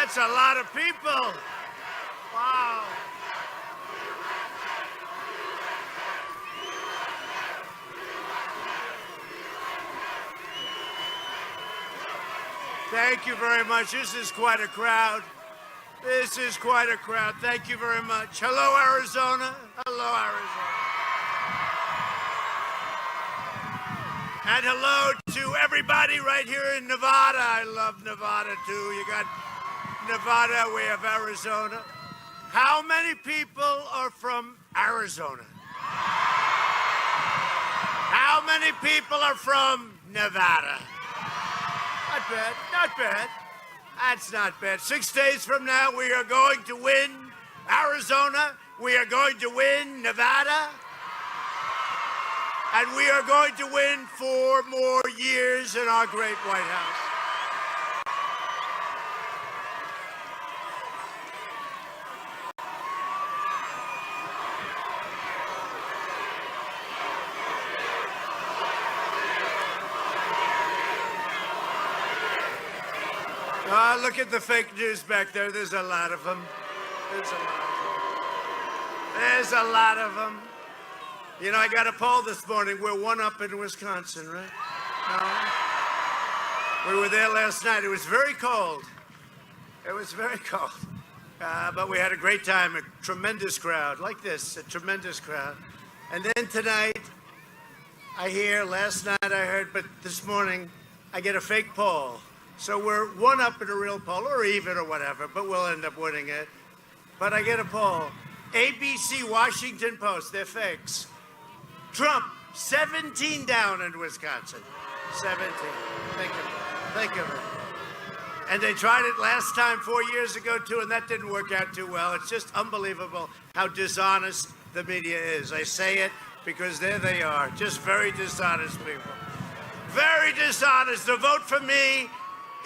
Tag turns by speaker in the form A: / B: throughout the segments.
A: That's a lot of people. Wow. Thank you very much. This is quite a crowd. This is quite a crowd. Thank you very much. Hello, Arizona. Hello, Arizona. And hello to everybody right here in Nevada. I love Nevada, too. You got Nevada, we have Arizona. How many people are from Arizona? How many people are from Nevada? Not bad, not bad. That's not bad. 6 days from now, we are going to win Arizona. We are going to win Nevada. And we are going to win 4 more years in our great White House. Look at the fake news back there. There's a lot of them. There's a lot of them. There's a lot of them. You know, I got a poll this morning. We're one up in Wisconsin, right? No? We were there last night. It was very cold. It was very cold. But we had a great time. A tremendous crowd. Like this, a tremendous crowd. And then tonight, last night I heard, but this morning, I get a fake poll. So we're one up in a real poll, or even, or whatever, but we'll end up winning it. But I get a poll. ABC, Washington Post, they're fakes. Trump, 17 down in Wisconsin. 17. Think of it. And they tried it last time 4 years ago, too, and that didn't work out too well. It's just unbelievable how dishonest the media is. I say it because there they are, just very dishonest people. Very dishonest. The vote for me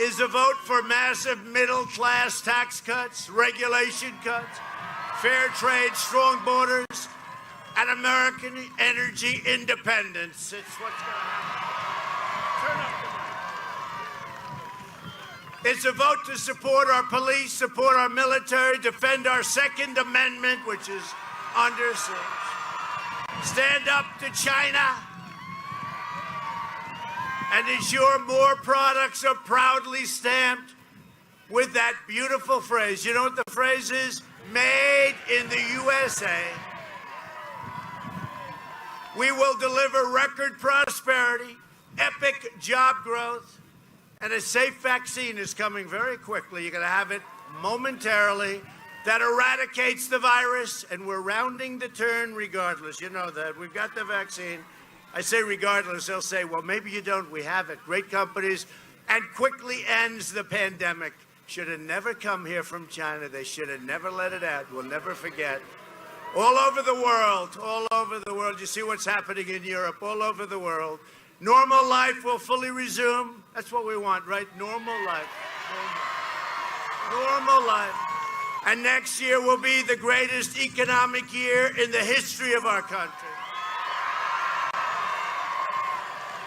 A: is a vote for massive middle-class tax cuts, regulation cuts, fair trade, strong borders, and American energy independence. It's what's going to happen. Turn up the mic. It's a vote to support our police, support our military, defend our Second Amendment, which is under siege, stand up to China, and ensure more products are proudly stamped with that beautiful phrase. You know what the phrase is? Made in the USA. We will deliver record prosperity, epic job growth, and a safe vaccine is coming very quickly. You're going to have it momentarily. That eradicates the virus, and we're rounding the turn regardless. You know that. We've got the vaccine. I say regardless, they'll say, well, maybe you don't. We have it. Great companies. And quickly ends the pandemic. Should have never come here from China. They should have never let it out. We'll never forget. All over the world. You see what's happening in Europe, all over the world. Normal life will fully resume. That's what we want, right? Normal life. Normal life. And next year will be the greatest economic year in the history of our country.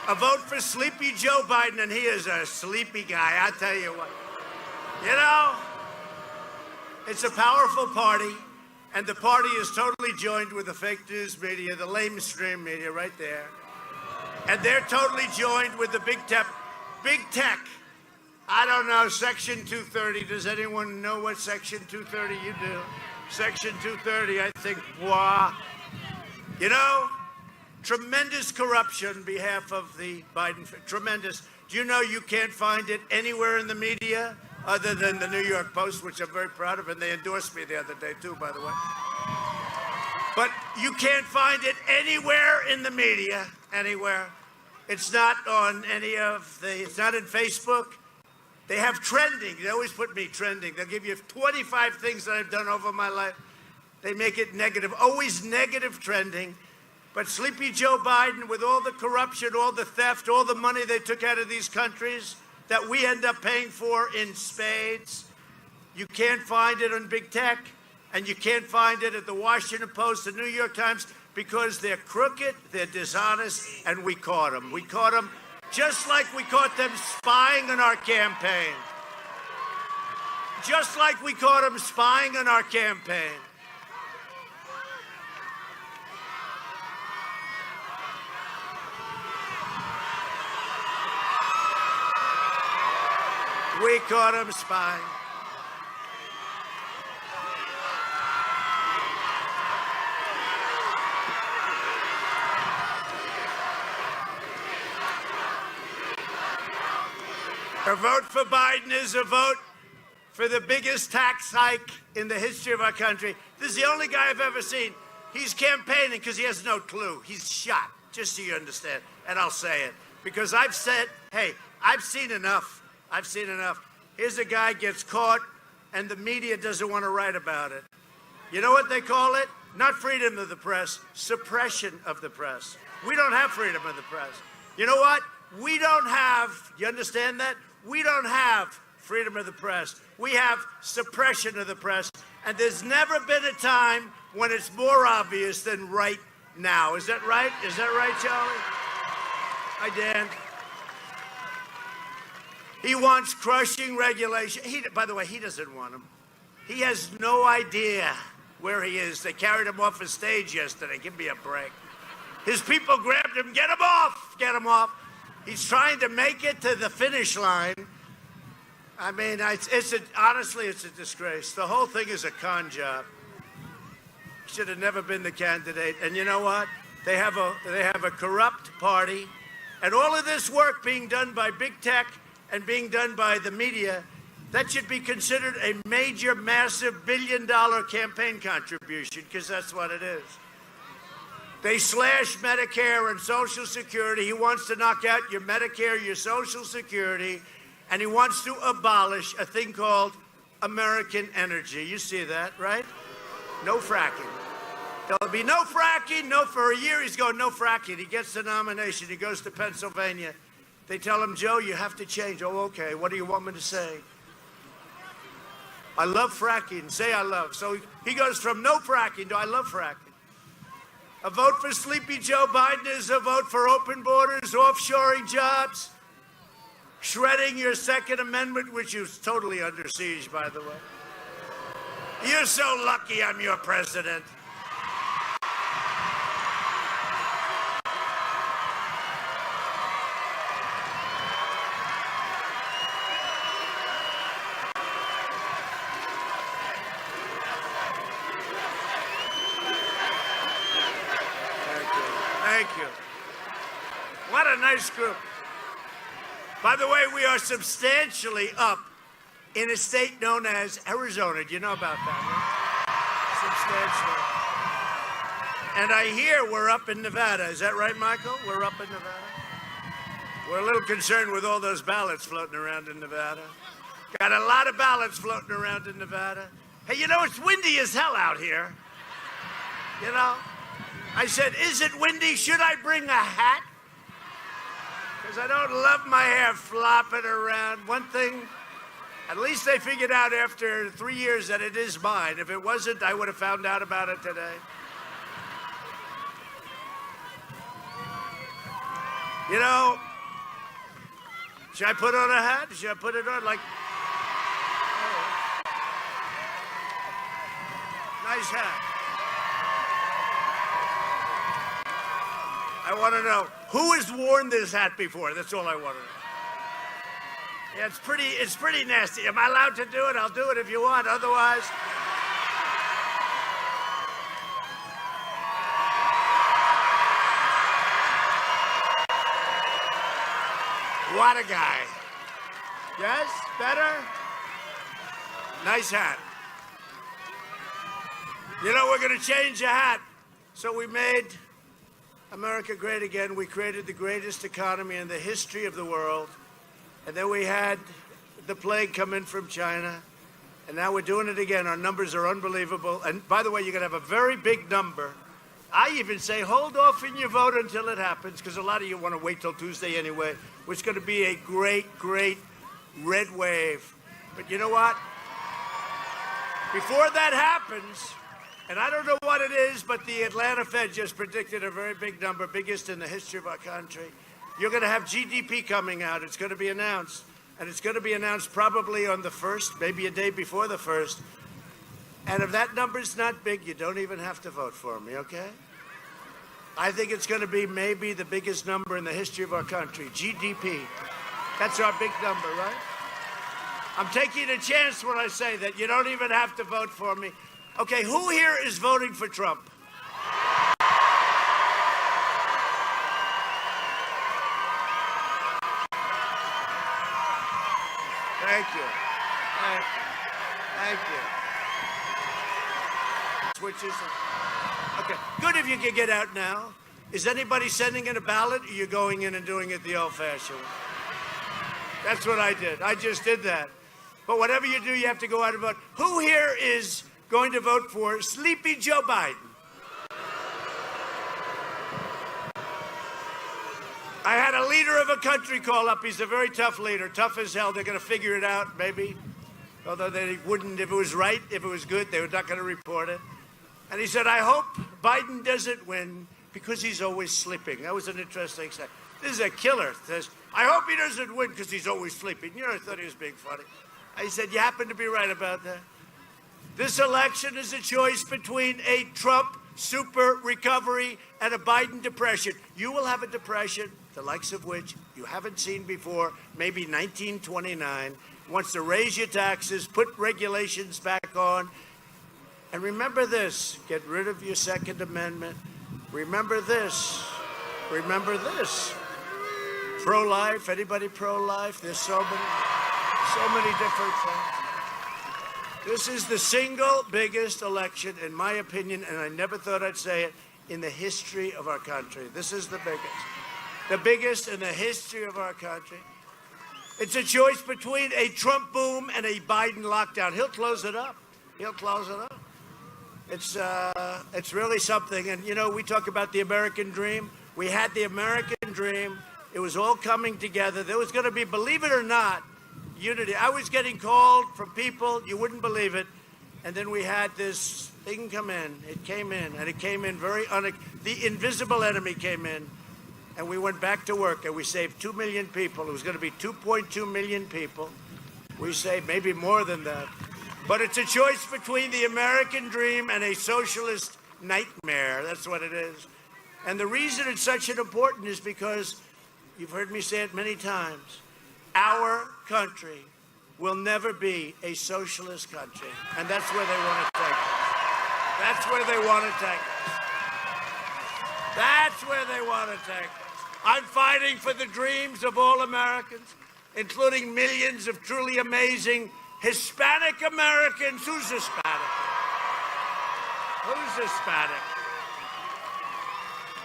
A: A vote for sleepy Joe Biden, and he is a sleepy guy, I tell you what. You know, it's a powerful party, and the party is totally joined with the fake news media, the lamestream media right there. And they're totally joined with the big tech. I don't know, Section 230. Does anyone know what Section 230 you do? Section 230, I think, wow. You know, tremendous corruption on behalf of the Biden, tremendous. Do you know you can't find it anywhere in the media other than the New York Post, which I'm very proud of, and they endorsed me the other day too, by the way. But you can't find it anywhere in the media, anywhere. It's not on it's not in Facebook. They have trending. They always put me trending. They'll give you 25 things that I've done over my life. They make it negative, always negative trending. But sleepy Joe Biden, with all the corruption, all the theft, all the money they took out of these countries that we end up paying for in spades, you can't find it on big tech, and you can't find it at the Washington Post, the New York Times, because they're crooked, they're dishonest, and we caught them. We caught them just like we caught them spying on our campaign. just like we caught him spying on our campaign. We caught him spying. A vote for Biden is a vote for the biggest tax hike in the history of our country. This is the only guy I've ever seen. He's campaigning because he has no clue. He's shot, just so you understand. And I'll say it. Because I've said, hey, I've seen enough. I've seen enough. Here's a guy gets caught, and the media doesn't want to write about it. You know what they call it? Not freedom of the press, suppression of the press. We don't have freedom of the press. You know what? We don't have, you understand that? We don't have freedom of the press. We have suppression of the press. And there's never been a time when it's more obvious than right now. Is that right? Is that right, Charlie? Hi, Dan. He wants crushing regulation. By the way, he doesn't want him. He has no idea where he is. They carried him off a stage yesterday. Give me a break. His people grabbed him. Get him off. Get him off. He's trying to make it to the finish line. I mean, honestly, it's a disgrace. The whole thing is a con job. He should have never been the candidate. And you know what? They have a corrupt party. And all of this work being done by big tech and being done by the media, that should be considered a major, massive billion-dollar campaign contribution, because that's what it is. They slash Medicare and Social Security. He wants to knock out your Medicare, your Social Security, and he wants to abolish a thing called American energy. You see that, right? No fracking. There'll be no fracking. No, for a year he's going, no fracking. He gets the nomination. He goes to Pennsylvania. They tell him, Joe, you have to change. Oh, okay. What do you want me to say? I love fracking. Say I love. So he goes from no fracking to I love fracking. A vote for Sleepy Joe Biden is a vote for open borders, offshoring jobs, shredding your Second Amendment, which is totally under siege, by the way. You're so lucky I'm your president. Thank you. What a nice group. By the way, we are substantially up in a state known as Arizona. Do you know about that, right? Substantially. And I hear we're up in Nevada. Is that right, Michael? We're up in Nevada? We're a little concerned with all those ballots floating around in Nevada. Got a lot of ballots floating around in Nevada. Hey, you know, it's windy as hell out here. You know? I said, is it windy? Should I bring a hat? Because I don't love my hair flopping around. One thing, at least they figured out after 3 years that it is mine. If it wasn't, I would have found out about it today. You know, should I put on a hat? Should I put it on like... Oh. Nice hat. I want to know, who has worn this hat before? That's all I want to know. Yeah, it's pretty nasty. Am I allowed to do it? I'll do it if you want. Otherwise... What a guy. Yes? Better? Nice hat. You know, we're going to change the hat. So we made America great again. We created the greatest economy in the history of the world. And then we had the plague come in from China. And now we're doing it again. Our numbers are unbelievable. And by the way, you're going to have a very big number. I even say hold off in your vote until it happens, because a lot of you want to wait till Tuesday anyway, which is going to be a great, great red wave. But you know what? Before that happens, and I don't know what it is, but the Atlanta Fed just predicted a very big number, biggest in the history of our country. You're going to have GDP coming out. It's going to be announced. and it's going to be announced probably on the 1st, maybe a day before the 1st. And if that number's not big, you don't even have to vote for me, okay? I think it's going to be maybe the biggest number in the history of our country, GDP. That's our big number, right? I'm taking a chance when I say that. You don't even have to vote for me. Okay, who here is voting for Trump? Thank you. Thank you. Thank you. Switches. Okay, good if you can get out now. Is anybody sending in a ballot, or are you going in and doing it the old-fashioned way? That's what I did. I just did that. But whatever you do, you have to go out and vote. Who here is going to vote for Sleepy Joe Biden? I had a leader of a country call up. He's a very tough leader, tough as hell. They're going to figure it out, maybe. Although they wouldn't, if it was right, if it was good, they were not going to report it. And he said, I hope Biden doesn't win because he's always sleeping. That was an interesting thing. This is a killer. Says, I hope he doesn't win because he's always sleeping. You know, I thought he was being funny. I said, you happen to be right about that. This election is a choice between a Trump super recovery and a Biden depression. You will have a depression, the likes of which you haven't seen before, maybe 1929. Wants to raise your taxes, put regulations back on. And remember this, get rid of your Second Amendment. Remember this. Remember this. Pro-life, anybody pro-life? There's so many different things. This is the single biggest election, in my opinion, and I never thought I'd say it, in the history of our country. This is the biggest. The biggest in the history of our country. It's a choice between a Trump boom and a Biden lockdown. He'll close it up. He'll close it up. It's really something. And, you know, we talk about the American dream. We had the American dream. It was all coming together. There was going to be, believe it or not, unity. I was getting called from people, you wouldn't believe it. And then we had this thing come in. It came in, and it came in the invisible enemy came in. And we went back to work, and we saved 2 million people. It was going to be 2.2 million people. We saved maybe more than that. But it's a choice between the American dream and a socialist nightmare. That's what it is. And the reason it's such an important is because, you've heard me say it many times, our country will never be a socialist country. And that's where they want to take us. That's where they want to take us. That's where they want to take us. I'm fighting for the dreams of all Americans, including millions of truly amazing Hispanic Americans. Who's Hispanic? Who's Hispanic?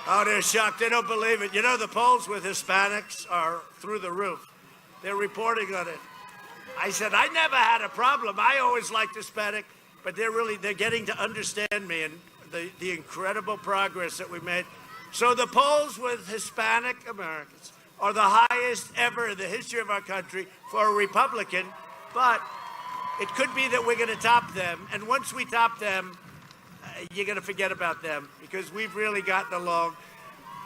A: Oh, they're shocked. They don't believe it. You know, the polls with Hispanics are through the roof. They're reporting on it. I said, I never had a problem. I always liked Hispanic, but they're getting to understand me and the incredible progress that we made. So the polls with Hispanic Americans are the highest ever in the history of our country for a Republican, but it could be that we're going to top them. And once we top them, you're going to forget about them because we've really gotten along.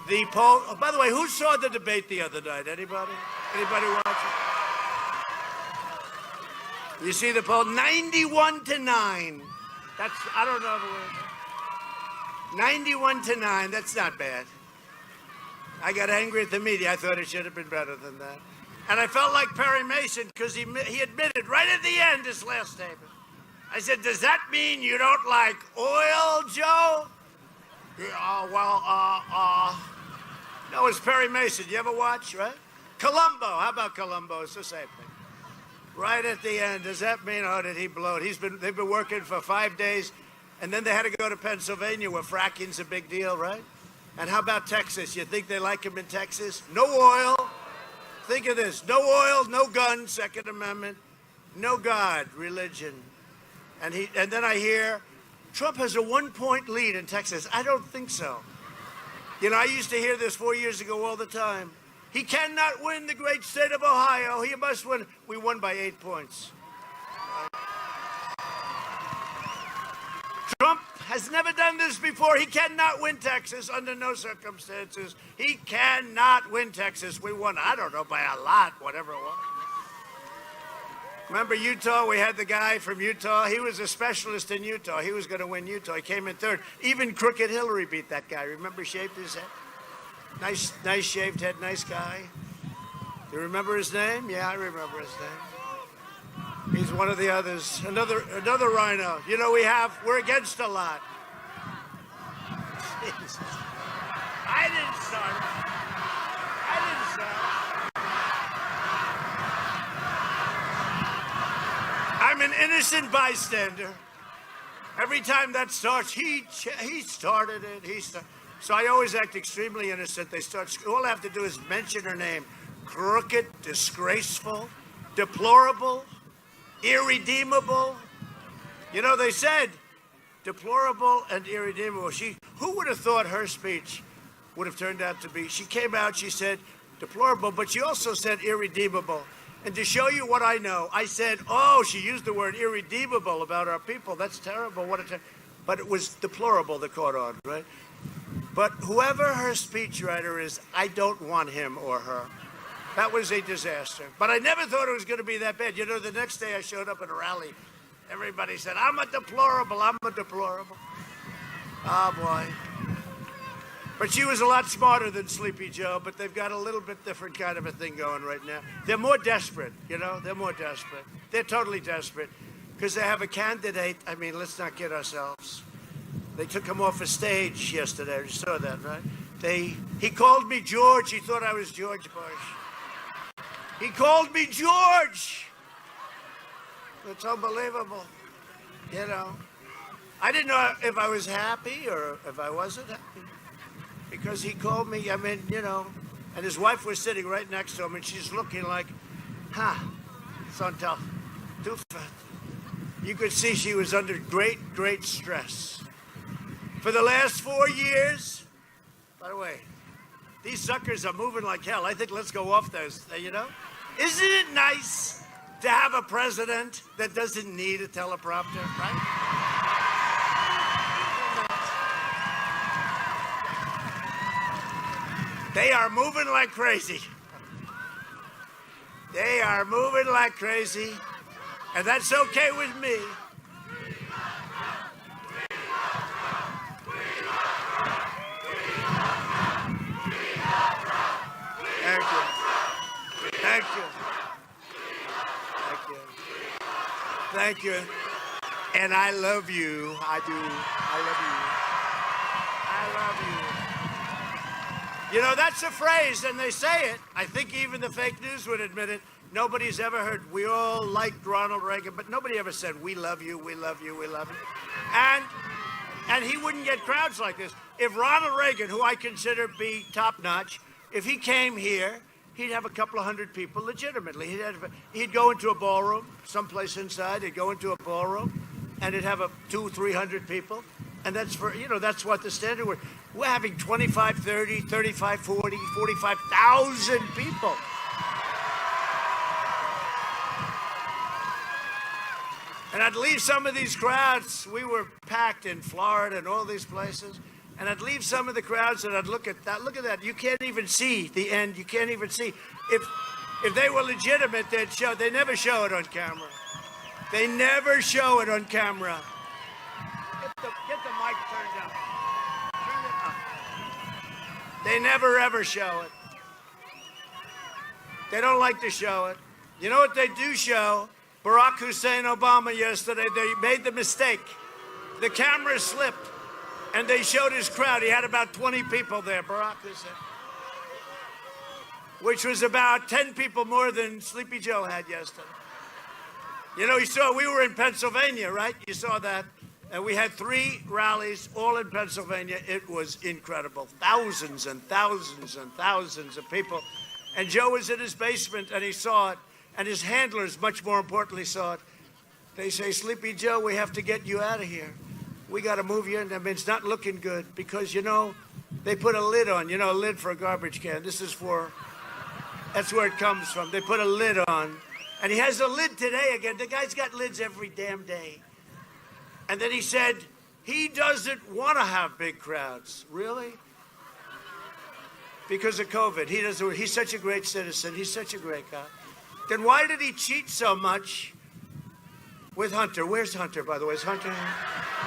A: The poll, oh, by the way, who saw the debate the other night? Anybody? Anybody watching? You see the poll? 91-9. That's, I don't know the word. 91-9. That's not bad. I got angry at the media. I thought it should have been better than that. And I felt like Perry Mason because he admitted right at the end, his last statement. I said, does that mean you don't like oil, Joe? No, it's Perry Mason. You ever watch, right? Columbo. How about Columbo? It's the same thing. Right at the end, does that mean, oh, did he blow it? They've been working for 5 days, and then they had to go to Pennsylvania where fracking's a big deal, right? And how about Texas? You think they like him in Texas? No oil. Think of this. No oil, no guns, Second Amendment, no God, religion. And then I hear Trump has a 1-point lead in Texas. I don't think so. You know, I used to hear this 4 years ago all the time. He cannot win the great state of Ohio. He must win. We won by 8 points. Trump has never done this before. He cannot win Texas under no circumstances. He cannot win Texas. We won, I don't know, by a lot, whatever it was. Remember Utah? We had the guy from Utah. He was a specialist in Utah. He was going to win Utah. He came in third. Even Crooked Hillary beat that guy. Remember, shaved his head? Nice shaved head, nice guy. You remember his name? Yeah, I remember his name. He's one of the others. Another rhino. You know, we're against a lot. Jesus. I didn't start it. I'm an innocent bystander. Every time that starts, he started it. So I always act extremely innocent. All I have to do is mention her name. Crooked, disgraceful, deplorable, irredeemable. You know, they said deplorable and irredeemable. Who would have thought her speech would have turned out to be? She came out, she said deplorable, but she also said irredeemable. And to show you what I know, I said, oh, she used the word irredeemable about our people. That's terrible. But it was deplorable that caught on, right? But whoever her speechwriter is, I don't want him or her. That was a disaster. But I never thought it was going to be that bad. You know, the next day I showed up at a rally. Everybody said, I'm a deplorable. Oh, boy. But she was a lot smarter than Sleepy Joe, but they've got a little bit different kind of a thing going right now. They're more desperate, you know? They're more desperate. They're totally desperate because they have a candidate. I mean, let's not kid ourselves. They took him off a stage yesterday. You saw that, right? He called me George. He thought I was George Bush. He called me George. It's unbelievable, you know? I didn't know if I was happy or if I wasn't happy. Because he called me, I mean, you know, and his wife was sitting right next to him, and she's looking like, son tough, too fat. You could see she was under great stress. For the last 4 years, by the way, these suckers are moving like hell. I think let's go off those, you know? Isn't it nice to have a president that doesn't need a teleprompter, right? They are moving like crazy. They are moving like crazy, and that's okay with me. Thank you. Thank you. Thank you. Thank you. And I love you. I do. I love you. I love you. You know, that's a phrase, and they say it. I think even the fake news would admit it. Nobody's ever heard, we all liked Ronald Reagan, but nobody ever said, we love you, we love you, we love you. And he wouldn't get crowds like this. If Ronald Reagan, who I consider be top-notch, if he came here, he'd have a couple of hundred people legitimately. He'd go into a ballroom, someplace inside, he'd go into a ballroom, and it'd have 200-300 people. And that's that's what the standard was. We're having 25, 30, 35, 40, 45,000 people. And I'd leave some of these crowds. We were packed in Florida and all these places. And I'd leave some of the crowds and I'd look at that. Look at that. You can't even see the end. You can't even see. If they were legitimate, they'd show. They never show it on camera. They never show it on camera. Get the mic turned up. Turn it up. They never, ever show it. They don't like to show it. You know what they do show? Barack Hussein Obama yesterday, they made the mistake. The camera slipped, and they showed his crowd. He had about 20 people there, Barack Hussein, which was about 10 people more than Sleepy Joe had yesterday. You know, we were in Pennsylvania, right? You saw that. And we had 3 rallies, all in Pennsylvania. It was incredible. Thousands and thousands and thousands of people. And Joe was in his basement, and he saw it. And his handlers, much more importantly, saw it. They say, Sleepy Joe, we have to get you out of here. We got to move you in. I mean, it's not looking good because, you know, they put a lid on, a lid for a garbage can. That's where it comes from. They put a lid on. And he has a lid today again. The guy's got lids every damn day. And then he said, he doesn't want to have big crowds. Really? Because of COVID. He's such a great citizen. He's such a great guy. Then why did he cheat so much with Hunter. Where's Hunter, by the way? Is Hunter?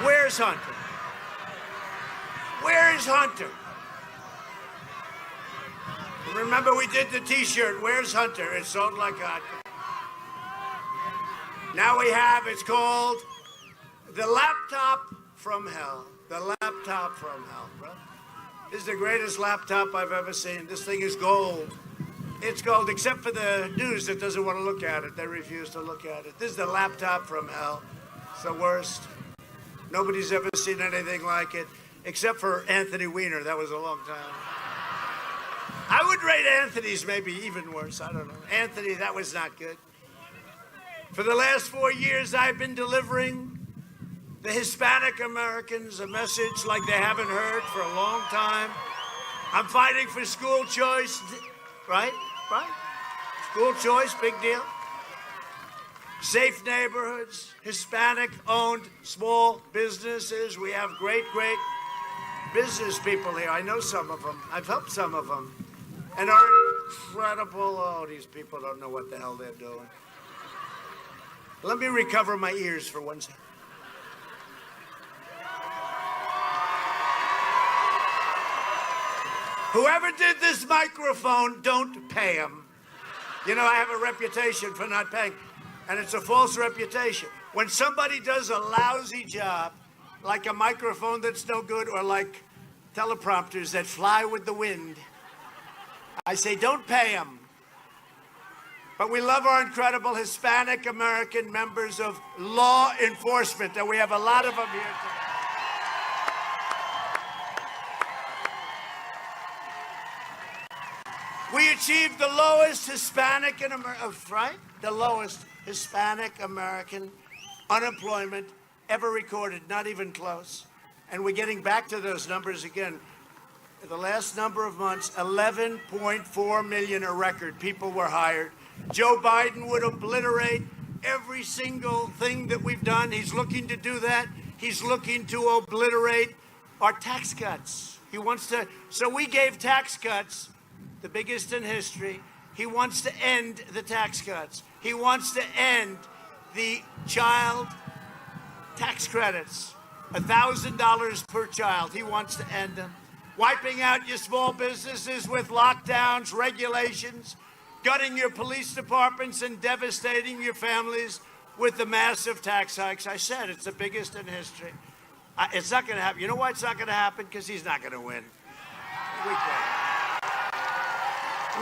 A: Where's Hunter? Where is Hunter? Remember, we did the T-shirt. Where's Hunter? It's sold like hot. Now we have, it's called the laptop from hell. The laptop from hell, bro. This is the greatest laptop I've ever seen. This thing is gold. It's gold, except for the news that doesn't want to look at it. They refuse to look at it. This is the laptop from hell. It's the worst. Nobody's ever seen anything like it, except for Anthony Weiner. That was a long time. I would rate Anthony's maybe even worse. I don't know. Anthony, that was not good. For the last 4 years, I've been delivering the Hispanic Americans a message like they haven't heard for a long time. I'm fighting for school choice, right? Right? School choice, big deal. Safe neighborhoods, Hispanic-owned small businesses. We have great, great business people here. I know some of them. I've helped some of them. And are incredible. Oh, these people don't know what the hell they're doing. Let me recover my ears for 1 second. Whoever did this microphone, don't pay him. You know, I have a reputation for not paying, and it's a false reputation. When somebody does a lousy job, like a microphone that's no good, or like teleprompters that fly with the wind, I say, don't pay them. But we love our incredible Hispanic American members of law enforcement, and we have a lot of them here today. We achieved the lowest Hispanic the lowest Hispanic American unemployment ever recorded, not even close. And we're getting back to those numbers again. The last number of months, 11.4 million, a record, people were hired. Joe Biden would obliterate every single thing that we've done. He's looking to do that. He's looking to obliterate our tax cuts. He wants to, so we gave tax cuts, the biggest in history. He wants to end the tax cuts. He wants to end the child tax credits, $1,000 per child. He wants to end them. Wiping out your small businesses with lockdowns, regulations, gutting your police departments, and devastating your families with the massive tax hikes. I said it's the biggest in history. It's not going to happen. You know why it's not going to happen? Because he's not going to win.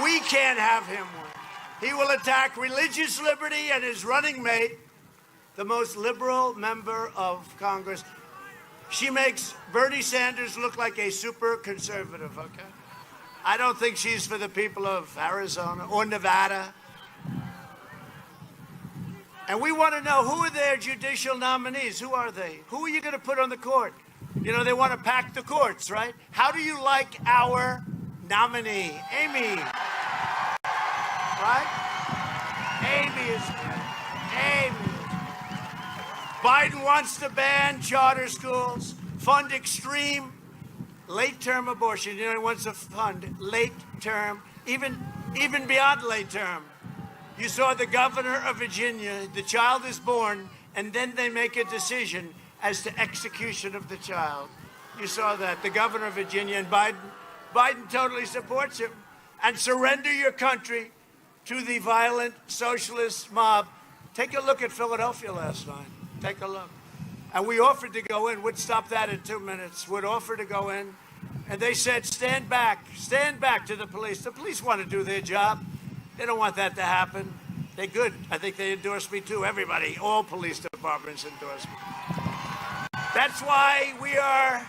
A: We can't have him win. He will attack religious liberty and his running mate, the most liberal member of Congress. She makes Bernie Sanders look like a super conservative, okay? I don't think she's for the people of Arizona or Nevada. And we want to know, who are their judicial nominees? Who are they? Who are you going to put on the court? You know, they want to pack the courts, right? How do you like our nominee? Amy. Right? Amy is good. Amy. Biden wants to ban charter schools, fund extreme late-term abortion. You know, he wants to fund late-term, even beyond late-term. You saw the governor of Virginia, the child is born, and then they make a decision as to execution of the child. You saw that, the governor of Virginia, and Biden totally supports him. And surrender your country to the violent socialist mob. Take a look at Philadelphia last night. Take a look. And we offered to go in. We'd stop that in 2 minutes. We'd offer to go in. And they said, stand back to the police. The police want to do their job. They don't want that to happen. They're good. I think they endorse me too. Everybody, all police departments endorse me. That's why we are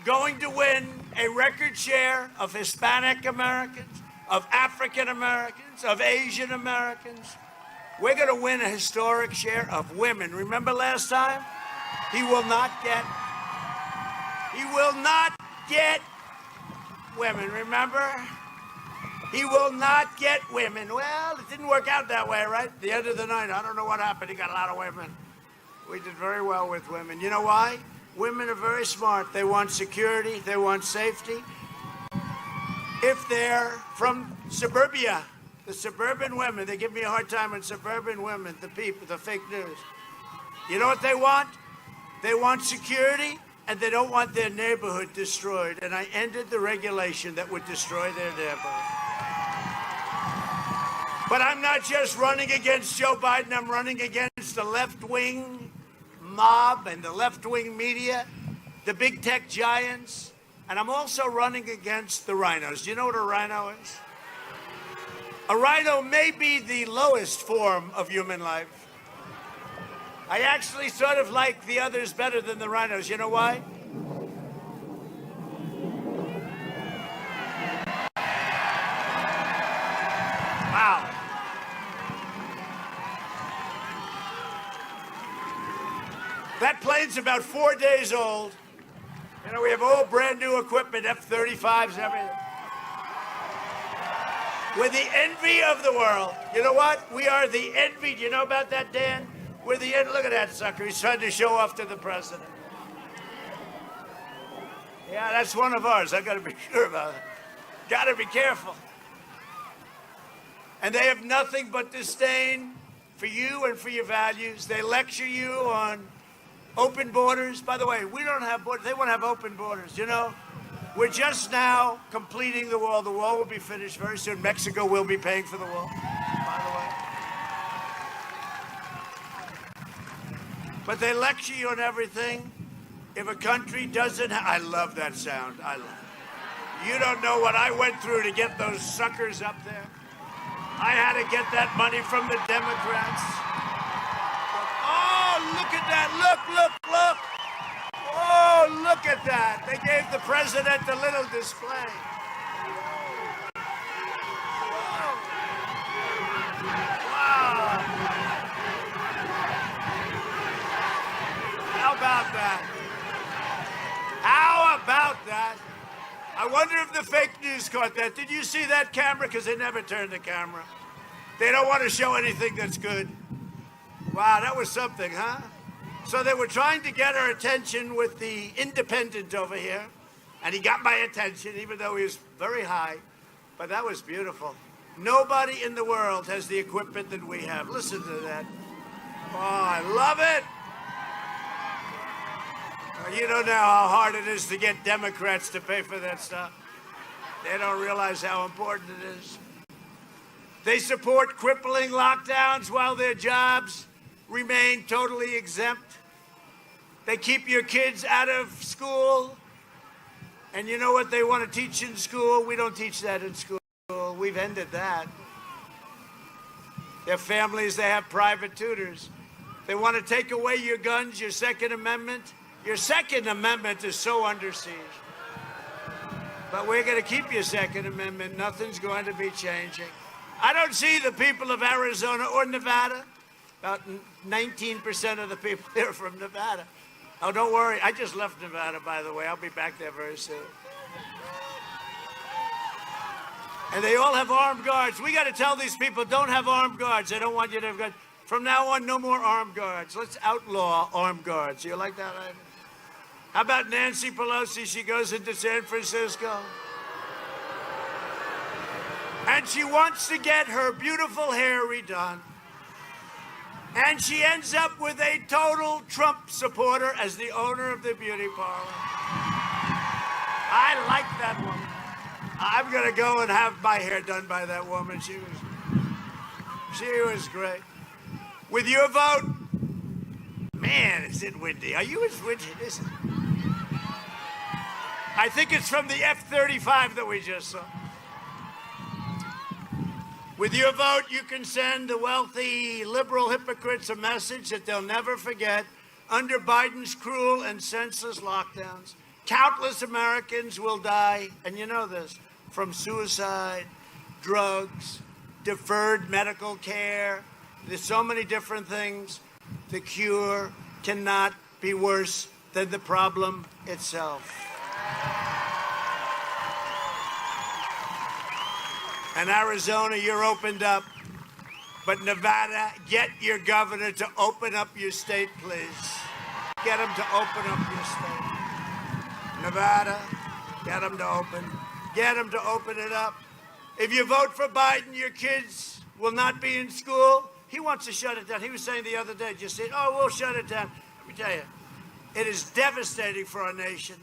A: going to win a record share of Hispanic Americans, of African Americans, of Asian Americans. We're going to win a historic share of women. Remember last time? He will not get women, remember? He will not get women. Well, it didn't work out that way, right? The end of the night, I don't know what happened. He got a lot of women. We did very well with women. You know why? Women are very smart. They want security. They want safety. If they're from suburbia, the suburban women, they give me a hard time on suburban women, the people, the fake news. You know what they want? They want security, and they don't want their neighborhood destroyed. And I ended the regulation that would destroy their neighborhood. But I'm not just running against Joe Biden. I'm running against the left-wing mob and the left-wing media, the big tech giants. And I'm also running against the rhinos. Do you know what a rhino is? A rhino may be the lowest form of human life. I actually sort of like the others better than the rhinos. You know why? Wow. That plane's about 4 days old. You know, we have all brand new equipment, F-35s, everything. We're the envy of the world. You know what? We are the envy. Do you know about that, Dan? We're the envy. Look at that sucker. He's trying to show off to the president. Yeah, that's one of ours. I've got to be sure about it. Got to be careful. And they have nothing but disdain for you and for your values. They lecture you on open borders. By the way, we don't have borders. They want to have open borders, you know? We're just now completing the wall. The wall will be finished very soon. Mexico will be paying for the wall, by the way. But they lecture you on everything. If a country doesn't I love that sound. I love it. You don't know what I went through to get those suckers up there. I had to get that money from the Democrats. Oh, look at that. Look. Oh, look at that. They gave the president a little display. Whoa. Wow. How about that? How about that? I wonder if the fake news caught that. Did you see that camera? Because they never turn the camera. They don't want to show anything that's good. Wow, that was something, huh? So they were trying to get our attention with the independent over here. And he got my attention, even though he was very high. But that was beautiful. Nobody in the world has the equipment that we have. Listen to that. Oh, I love it. You don't know how hard it is to get Democrats to pay for that stuff. They don't realize how important it is. They support crippling lockdowns while their jobs remain totally exempt. They keep your kids out of school. And you know what they want to teach in school? We don't teach that in school. We've ended that. Their families, they have private tutors. They want to take away your guns, your Second Amendment. Your Second Amendment is so under siege. But we're going to keep your Second Amendment. Nothing's going to be changing. I don't see the people of Arizona or Nevada. About 19% of the people here are from Nevada. Oh, don't worry. I just left Nevada, by the way. I'll be back there very soon. And they all have armed guards. We got to tell these people, don't have armed guards. They don't want you to have guards. From now on, no more armed guards. Let's outlaw armed guards. You like that idea? How about Nancy Pelosi? She goes into San Francisco. And she wants to get her beautiful hair redone. And she ends up with a total Trump supporter as the owner of the beauty parlor. I like that woman. I'm going to go and have my hair done by that woman. She was great. With your vote, man, is it windy. Are you as windy as this? I think it's from the F-35 that we just saw. With your vote, you can send the wealthy liberal hypocrites a message that they'll never forget. Under Biden's cruel and senseless lockdowns, countless Americans will die, and you know this, from suicide, drugs, deferred medical care. There's so many different things. The cure cannot be worse than the problem itself. And Arizona, you're opened up. But Nevada, get your governor to open up your state, please. Get him to open up your state. Nevada, get him to open. Get him to open it up. If you vote for Biden, your kids will not be in school. He wants to shut it down. He was saying the other day, just saying, oh, we'll shut it down. Let me tell you, it is devastating for our nation,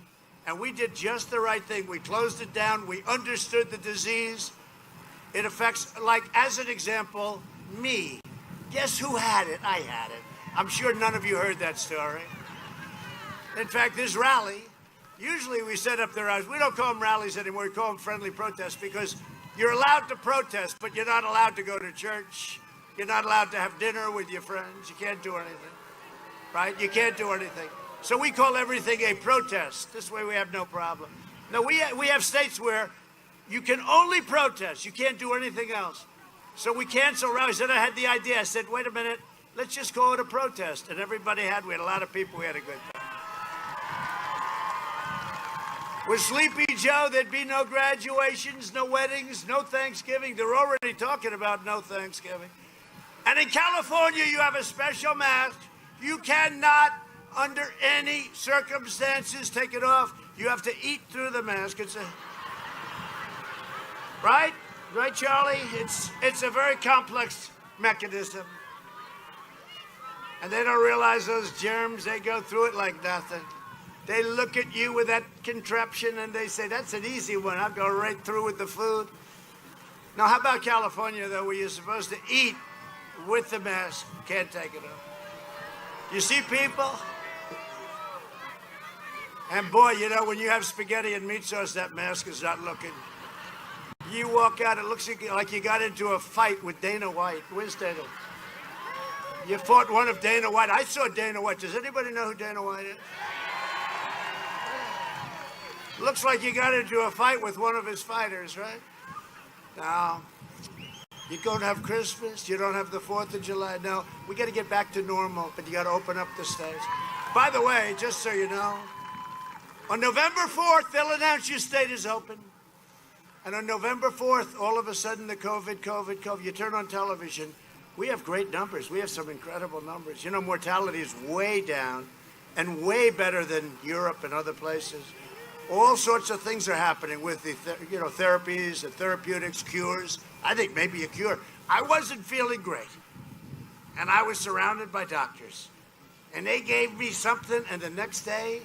A: and we did just the right thing. We closed it down. We understood the disease. It affects, like, as an example, me. Guess who had it? I had it. I'm sure none of you heard that story. In fact, this rally, usually we set up the rallies. We don't call them rallies anymore. We call them friendly protests because you're allowed to protest, but you're not allowed to go to church. You're not allowed to have dinner with your friends. You can't do anything, right? You can't do anything. So we call everything a protest. This way we have no problem. No, we have states where you can only protest. You can't do anything else. So we cancel rallies. Then I had the idea. I said, wait a minute, let's just call it a protest. And we had a lot of people. We had a good time. With Sleepy Joe, there'd be no graduations, no weddings, no Thanksgiving. They're already talking about no Thanksgiving. And in California, you have a special mask. You cannot, under any circumstances, take it off. You have to eat through the mask. Right? Right, Charlie? It's a very complex mechanism. And they don't realize those germs, they go through it like nothing. They look at you with that contraption and they say, that's an easy one. I'll go right through with the food. Now, how about California, though, where you're supposed to eat with the mask? Can't take it off. You see people? And boy, you know, when you have spaghetti and meat sauce, that mask is not looking. You walk out, it looks like you got into a fight with Dana White. Where's Dana? You fought one of Dana White. I saw Dana White. Does anybody know who Dana White is? Looks like you got into a fight with one of his fighters, right? Now, you don't have Christmas. You don't have the 4th of July. No, we got to get back to normal, but you got to open up the states. By the way, just so you know, on November 4th, they'll announce your state is open. And on November 4th, all of a sudden, the COVID, you turn on television, we have great numbers. We have some incredible numbers. You know, mortality is way down and way better than Europe and other places. All sorts of things are happening with the, therapies, the therapeutics, cures. I think maybe a cure. I wasn't feeling great, and I was surrounded by doctors, and they gave me something, and the next day,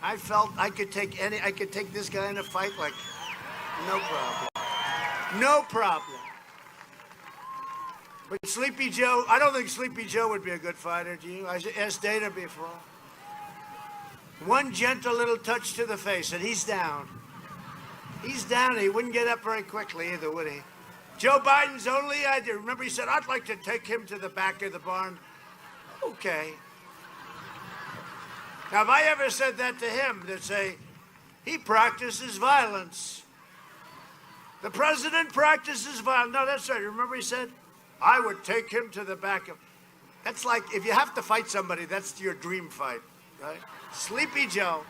A: I felt I could take this guy in a fight like no problem. No problem. But Sleepy Joe, I don't think Sleepy Joe would be a good fighter, do you? I asked Dana before. One gentle little touch to the face, and he's down. He's down. He wouldn't get up very quickly either, would he? Joe Biden's only idea. Remember, he said, I'd like to take him to the back of the barn. Okay. Now, if I ever said that to him, they'd say, he practices violence. The president practices violence. No, that's right. Remember, he said, I would take him to the back of... That's like, if you have to fight somebody, that's your dream fight, right? Sleepy Joe.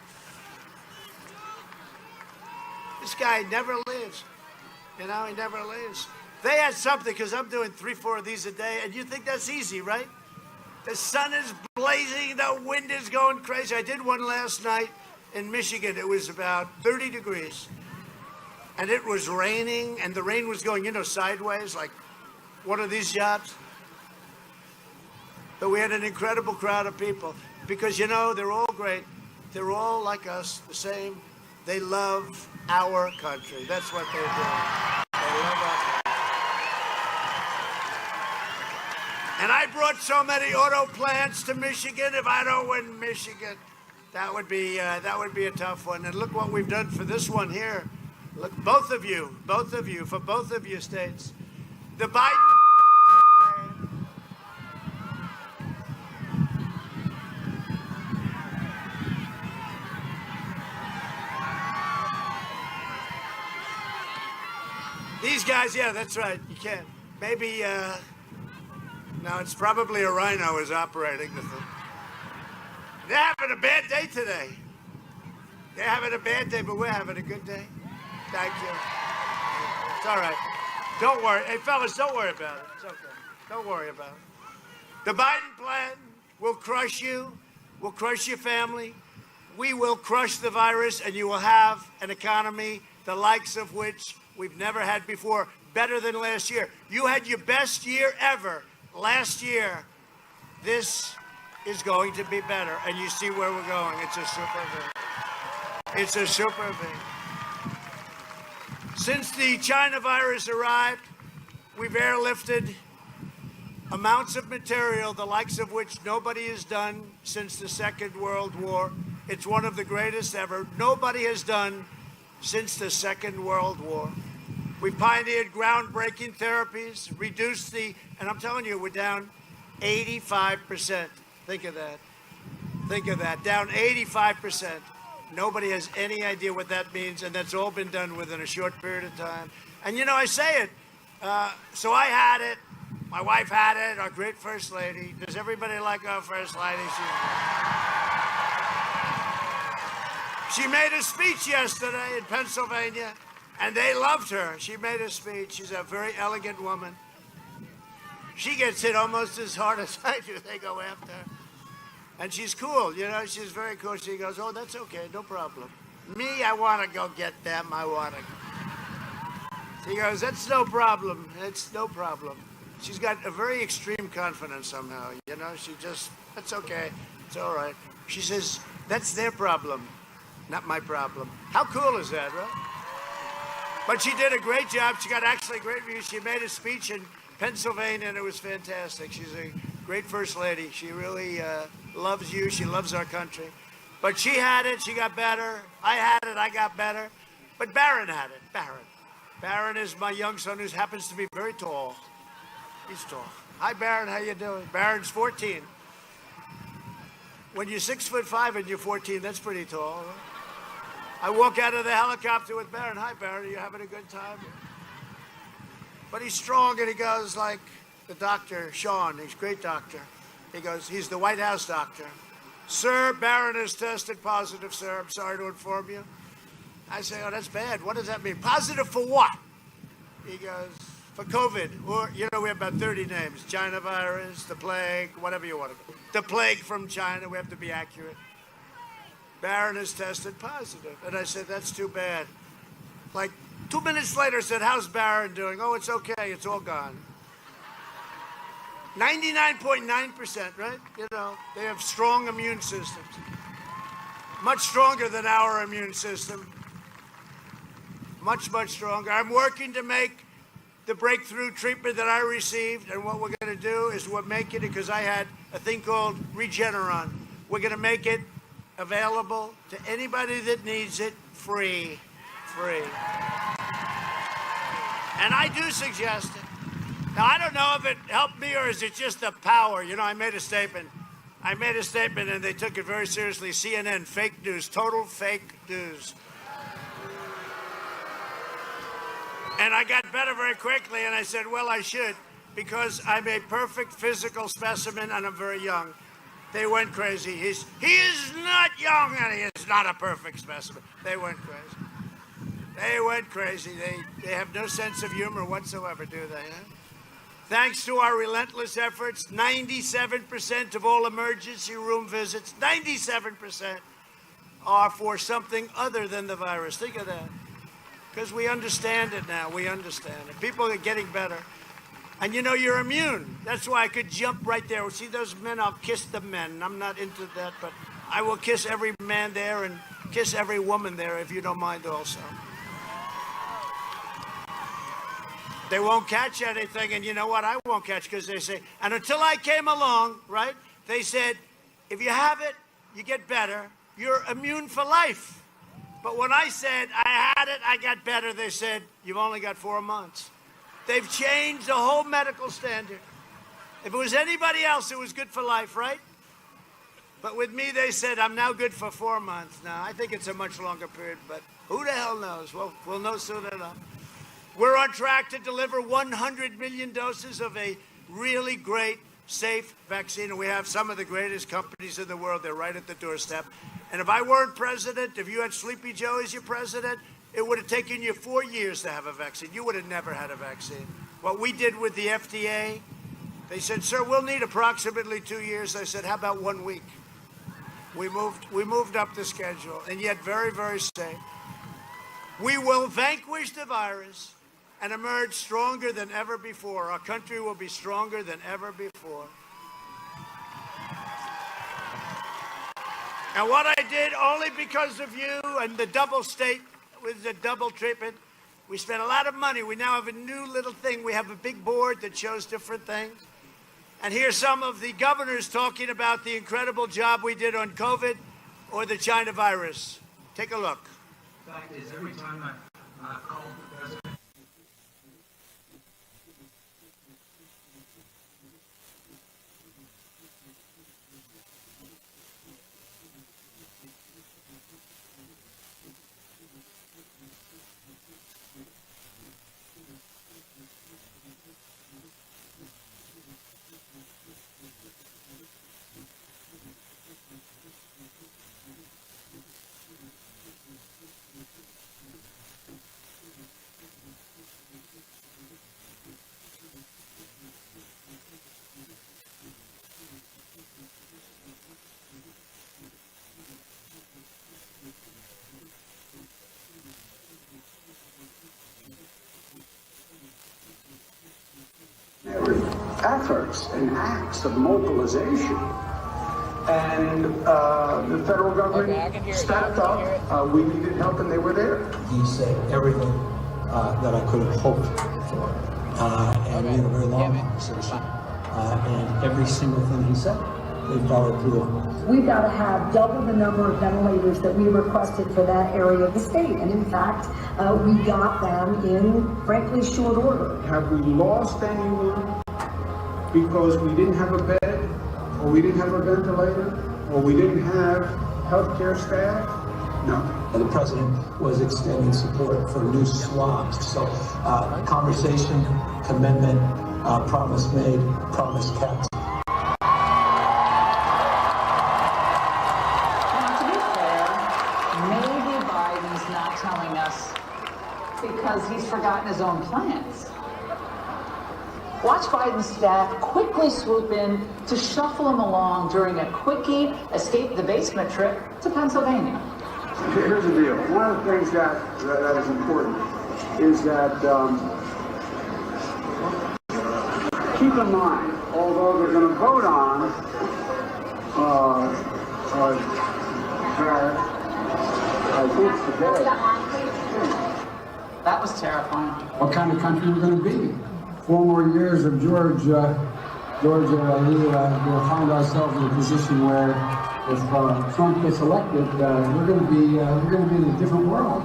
A: This guy never lives. You know, he never lives. They had something, because I'm doing 3-4 of these a day, and you think that's easy, right? The sun is blazing, the wind is going crazy. I did one last night in Michigan. It was about 30 degrees, and it was raining, and the rain was going, sideways, like one of these jobs. But we had an incredible crowd of people. Because, they're all great. They're all like us, the same. They love our country. That's what they're doing. They love our country. And I brought so many auto plants to Michigan. If I don't win Michigan, that would be a tough one. And look what we've done for this one here. Look, both of you, for both of your states. The Biden... These guys, yeah, that's right. You can't. Maybe, no, it's probably a rhino is operating the thing. They're having a bad day today. They're having a bad day, but we're having a good day. Thank you. It's all right. Don't worry. Hey, fellas, don't worry about it. It's okay. Don't worry about it. The Biden plan will crush you, will crush your family. We will crush the virus, and you will have an economy the likes of which we've never had before, better than last year. You had your best year ever last year. This is going to be better, and you see where we're going. It's a super event. It's a super event. Since the China virus arrived, we've airlifted amounts of material, the likes of which nobody has done since the Second World War. It's one of the greatest ever. Nobody has done since the Second World War. We pioneered groundbreaking therapies, reduced and I'm telling you, we're down 85%. Think of that. Think of that. Down 85%. Nobody has any idea what that means, and that's all been done within a short period of time. And you know, I say it. So I had it. My wife had it. Our great First Lady. Does everybody like our First Lady? She made a speech yesterday in Pennsylvania, and they loved her. She made a speech. She's a very elegant woman. She gets hit almost as hard as I do. They go after her. And she's cool, you know, she's very cool. She goes, oh, that's okay, no problem. Me, I want to go get them, I want to. She goes, that's no problem, it's no problem. She's got a very extreme confidence somehow, you know, that's okay, it's all right. She says, that's their problem, not my problem. How cool is that, right? But she did a great job. She got actually great reviews. She made a speech in Pennsylvania, and it was fantastic. She's a great First Lady. She really loves you. She loves our country. But she had it. She got better. I had it. I got better. But Barron had it. Barron is my young son who happens to be very tall. He's tall. Hi, Barron. How you doing? Barron's 14. When you're 6'5" and you're 14, that's pretty tall. Right? I walk out of the helicopter with Barron. Hi, Barron. Are you having a good time? But he's strong, and he goes like the doctor, Sean. He's a great doctor. He goes, he's the White House doctor. Sir, Barron has tested positive, sir. I'm sorry to inform you. I say, oh, that's bad. What does that mean? Positive for what? He goes, for COVID. Or, you know, we have about 30 names. China virus, the plague, whatever you want to call it. The plague from China. We have to be accurate. Barron has tested positive. And I said, that's too bad. Like 2 minutes later, I said, how's Barron doing? Oh, it's okay. It's all gone. 99.9%, right? You know, they have strong immune systems. Much stronger than our immune system. Much, much stronger. I'm working to make the breakthrough treatment that I received, and what we're going to do is we're making it, because I had a thing called Regeneron. We're going to make it available to anybody that needs it free. Free. And I do suggest it. Now, I don't know if it helped me or is it just the power. You know, I made a statement, and they took it very seriously. CNN, fake news, total fake news. And I got better very quickly, and I said, well, I should, because I'm a perfect physical specimen, and I'm very young. They went crazy. He is not young, and he is not a perfect specimen. They went crazy. They went crazy. They have no sense of humor whatsoever, do they? Huh? Thanks to our relentless efforts, 97% of all emergency room visits, 97% are for something other than the virus. Think of that. Because we understand it now. We understand it. People are getting better. And you know, you're immune. That's why I could jump right there. See those men? I'll kiss the men. I'm not into that, but I will kiss every man there and kiss every woman there, if you don't mind also. They won't catch anything, and you know what? I won't catch, because they say, and until I came along, right, they said, if you have it, you get better. You're immune for life. But when I said I had it, I got better, they said, you've only got 4 months. They've changed the whole medical standard. If it was anybody else, it was good for life, right? But with me, they said, I'm now good for 4 months. Now, I think it's a much longer period, but who the hell knows? We'll know soon enough. We're on track to deliver 100 million doses of a really great, safe vaccine, and we have some of the greatest companies in the world. They're right at the doorstep. And if I weren't president, if you had Sleepy Joe as your president, it would have taken you 4 years to have a vaccine. You would have never had a vaccine. What we did with the FDA, they said, sir, we'll need approximately 2 years. I said, how about 1 week? We moved up the schedule, and yet very, very safe. We will vanquish the virus and emerge stronger than ever before. Our country will be stronger than ever before. And what I did only because of you and the double state with the double treatment, we spent a lot of money. We now have a new little thing. We have a big board that shows different things. And here's some of the governors talking about the incredible job we did on COVID or the China virus. Take a look.
B: The fact is, every time I call the president,
C: efforts and acts of mobilization. And the federal government stepped up. We needed help, and they were there.
D: He said everything that I could have hoped for. And we had a very long conversation. And every single thing he said, they followed through on.
E: We've got to have double the number of ventilators that we requested for that area of the state. And in fact, we got them in, frankly, short order.
C: Have we lost anyone because we didn't have a bed, or we didn't have a ventilator, or we didn't have healthcare staff? No.
D: And the president was extending support for new swabs. So conversation, commitment, promise made, promise kept.
F: Telling us because he's forgotten his own plans. Watch Biden's staff quickly swoop in to shuffle him along during a quickie escape the basement trip to Pennsylvania.
C: Here's the deal. One of the things that is important is that keep in mind, although they're going to vote on I think today.
F: That was terrifying.
C: What kind of country we're going to be? 4 more years of Georgia, we will find ourselves in a position where, if Trump gets elected, we're going to be in a different world.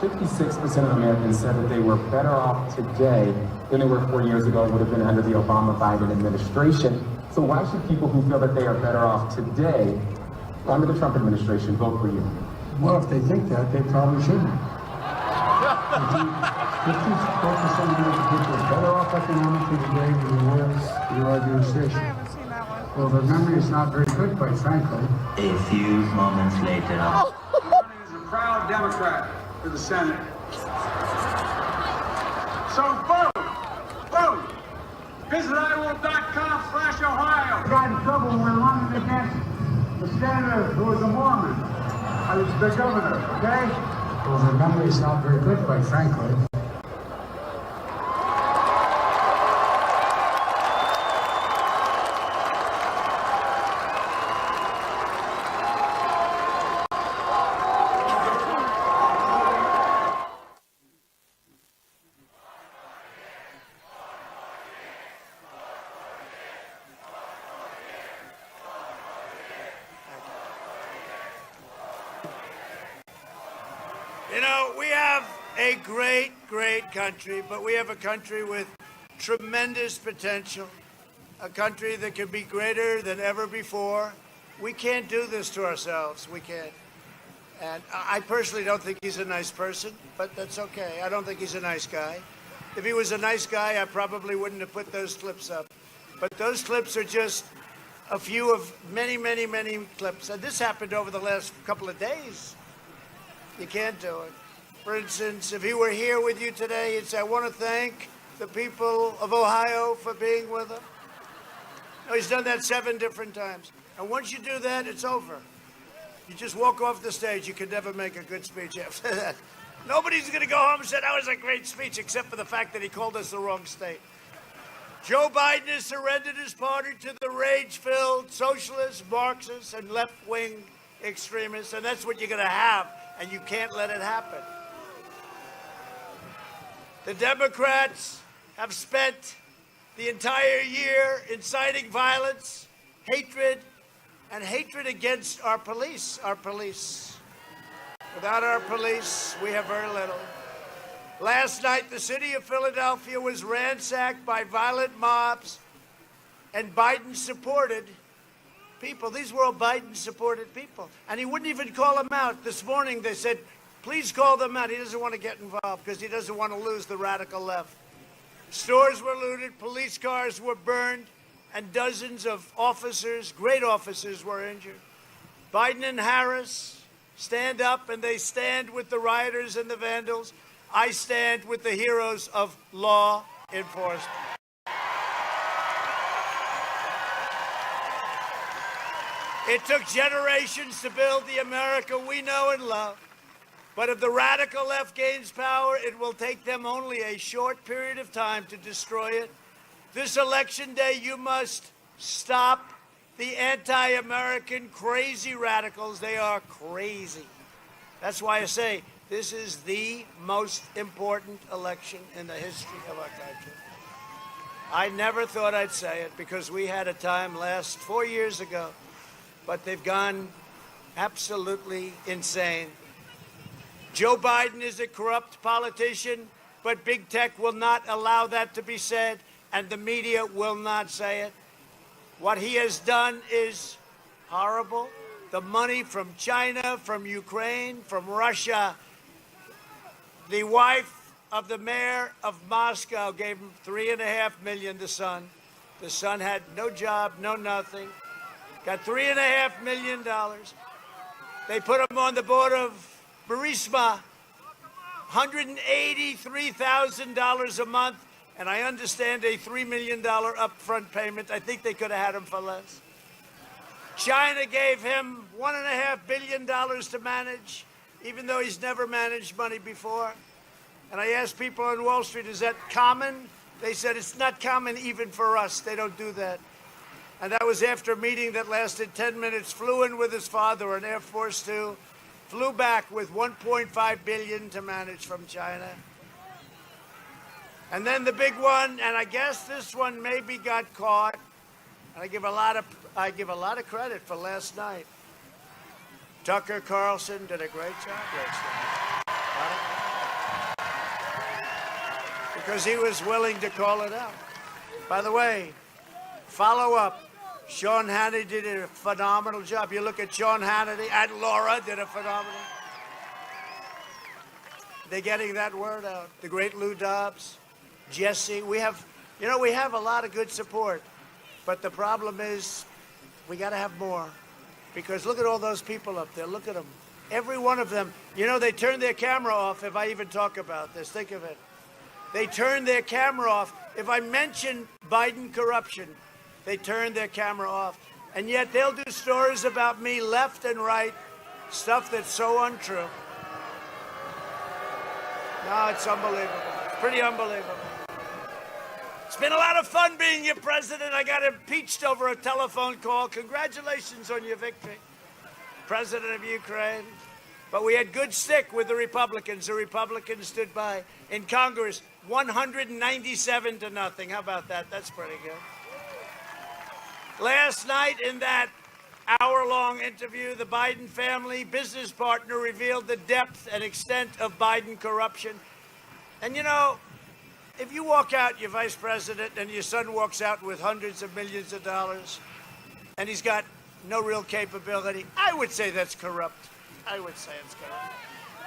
G: 56% of Americans said that they were better off today than they were 4 years ago, would have been under the Obama-Biden administration. So why should people who feel that they are better off today under the Trump administration vote for you?
C: Well, if they think that, they probably shouldn't. 54% of American people are better off economically today than they were in your administration. Well, their memory is not very good, quite frankly.
H: A few moments later.
C: Bernie is a proud Democrat for the Senate. So vote! Visit iowa.com/Ohio. Got in trouble when we were running against the senator who was a Mormon. I was the governor, okay? Well, their memory is not very good, quite frankly.
A: You know, we have a great, great country, but we have a country with tremendous potential, a country that can be greater than ever before. We can't do this to ourselves. We can't. And I personally don't think he's a nice person, but that's okay. I don't think he's a nice guy. If he was a nice guy, I probably wouldn't have put those clips up. But those clips are just a few of many, many, many clips. And this happened over the last couple of days. You can't do it. For instance, if he were here with you today, he'd say, I want to thank the people of Ohio for being with him. No, he's done that 7 different times. And once you do that, it's over. You just walk off the stage. You can never make a good speech after that. Nobody's going to go home and say that was a great speech, except for the fact that he called us the wrong state. Joe Biden has surrendered his party to the rage-filled socialists, Marxists, and left-wing extremists, and that's what you're going to have, and you can't let it happen. The Democrats have spent the entire year inciting violence, hatred, and hatred against our police. Without our police, we have very little. Last night, the city of Philadelphia was ransacked by violent mobs and Biden-supported people. These were all Biden-supported people. And he wouldn't even call them out. This morning, they said, please call them out. He doesn't want to get involved because he doesn't want to lose the radical left. Stores were looted, police cars were burned, and dozens of officers, great officers, were injured. Biden and Harris stand up, and they stand with the rioters and the vandals. I stand with the heroes of law enforcement. It took generations to build the America we know and love. But if the radical left gains power, it will take them only a short period of time to destroy it. This election day, you must stop the anti-American crazy radicals. They are crazy. That's why I say this is the most important election in the history of our country. I never thought I'd say it because we had a time last 4 years ago, but they've gone absolutely insane. Joe Biden is a corrupt politician, but big tech will not allow that to be said, and the media will not say it. What he has done is horrible. The money from China, from Ukraine, from Russia. The wife of the mayor of Moscow gave him $3.5 million, the son. The son had no job, no nothing. Got $3.5 million. They put him on the board of Burisma, $183,000 a month, and I understand a $3 million upfront payment. I think they could have had him for less. China gave him $1.5 billion to manage, even though he's never managed money before. And I asked people on Wall Street, is that common? They said it's not common even for us. They don't do that. And that was after a meeting that lasted 10 minutes, flew in with his father on Air Force Two, flew back with $1.5 billion to manage from China. And then the big one, and I guess this one maybe got caught, and I give a lot of credit for last night. Tucker Carlson did a great job last night. Because he was willing to call it out. By the way, follow up. Sean Hannity did a phenomenal job. You look at Sean Hannity and Laura did a phenomenal. They're getting that word out. The great Lou Dobbs, Jesse. We have a lot of good support. But the problem is we got to have more. Because look at all those people up there. Look at them. Every one of them. They turn their camera off if I even talk about this. Think of it. They turn their camera off. If I mention Biden corruption, they turn their camera off. And yet they'll do stories about me left and right, stuff that's so untrue. No, it's unbelievable. It's pretty unbelievable. It's been a lot of fun being your president. I got impeached over a telephone call. Congratulations on your victory, President of Ukraine. But we had good stick with the Republicans. The Republicans stood by. In Congress, 197 to nothing. How about that? That's pretty good. Last night in that hour-long interview, the Biden family business partner revealed the depth and extent of Biden corruption. And if you walk out, your vice president, and your son walks out with hundreds of millions of dollars, and he's got no real capability, I would say that's corrupt. I would say it's corrupt.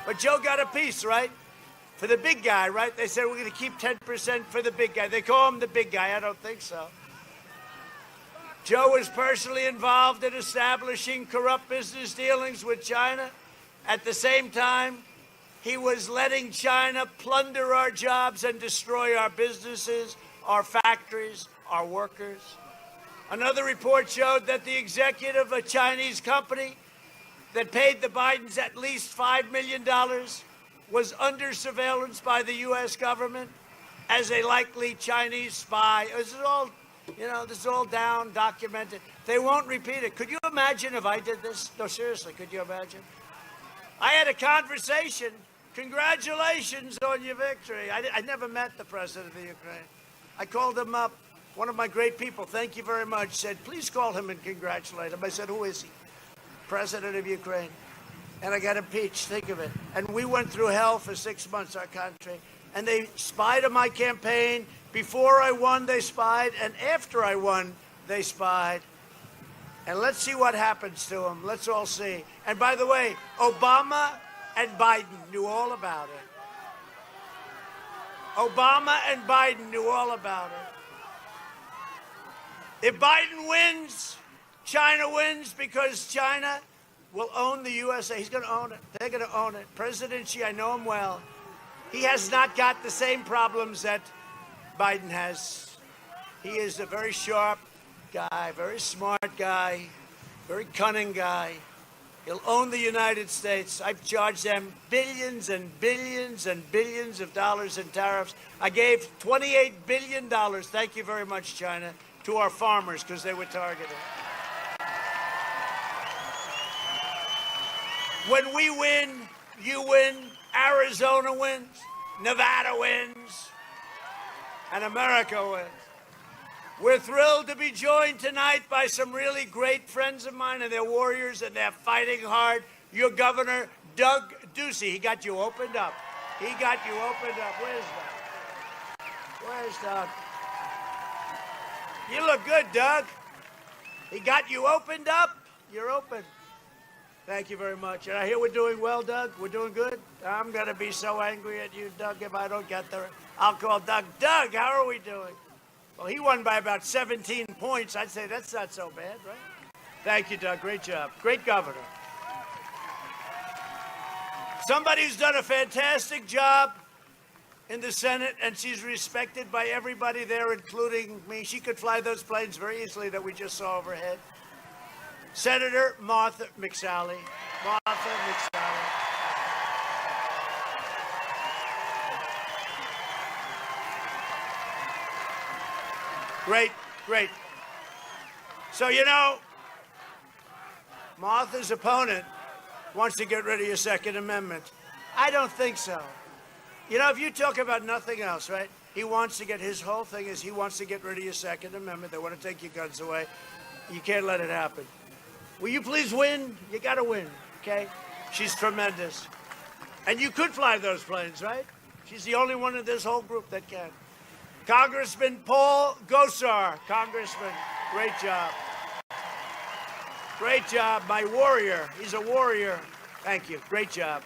A: But Joe got a piece, right? For the big guy, right? They said we're going to keep 10% for the big guy. They call him the big guy. I don't think so. Joe was personally involved in establishing corrupt business dealings with China. At the same time, he was letting China plunder our jobs and destroy our businesses, our factories, our workers. Another report showed that the executive of a Chinese company that paid the Bidens at least $5 million was under surveillance by the U.S. government as a likely Chinese spy. This is all, this is all down, documented. They won't repeat it. Could you imagine if I did this? No, seriously, could you imagine? I had a conversation. Congratulations on your victory. I never met the president of the Ukraine. I called him up. One of my great people, thank you very much, said, please call him and congratulate him. I said, who is he? President of Ukraine. And I got impeached, think of it. And we went through hell for 6 months, our country. And they spied on my campaign. Before I won, they spied. And after I won, they spied. And let's see what happens to them. Let's all see. And by the way, Obama and Biden knew all about it. Obama and Biden knew all about it. If Biden wins, China wins because China will own the USA. He's going to own it. They're going to own it. President Xi, I know him well. He has not got the same problems that Biden has. He is a very sharp guy, very smart guy, very cunning guy. He'll own the United States. I've charged them billions and billions and billions of dollars in tariffs. I gave $28 billion, thank you very much, China, to our farmers because they were targeted. When we win, you win, Arizona wins, Nevada wins, and America wins. We're thrilled to be joined tonight by some really great friends of mine, and they're warriors, and they're fighting hard. Your governor, Doug Ducey, he got you opened up. He got you opened up. Where's Doug? Where's Doug? You look good, Doug. He got you opened up. You're open. Thank you very much. And I hear we're doing well, Doug. We're doing good. I'm going to be so angry at you, Doug, if I don't get there. I'll call Doug. Doug, how are we doing? Well, he won by about 17 points. I'd say that's not so bad, right? Thank you, Doug. Great job. Great governor. Somebody who's done a fantastic job in the Senate, and she's respected by everybody there, including me. She could fly those planes very easily that we just saw overhead. Senator Martha McSally. Martha McSally. Great, great. So, Martha's opponent wants to get rid of your Second Amendment. I don't think so. If you talk about nothing else, right? He wants to get, his whole thing is he wants to get rid of your Second Amendment. They want to take your guns away. You can't let it happen. Will you please win? You got to win, okay? She's tremendous. And you could fly those planes, right? She's the only one in this whole group that can. Congressman Paul Gosar. Congressman, great job. Great job, my warrior. He's a warrior. Thank you. Great job.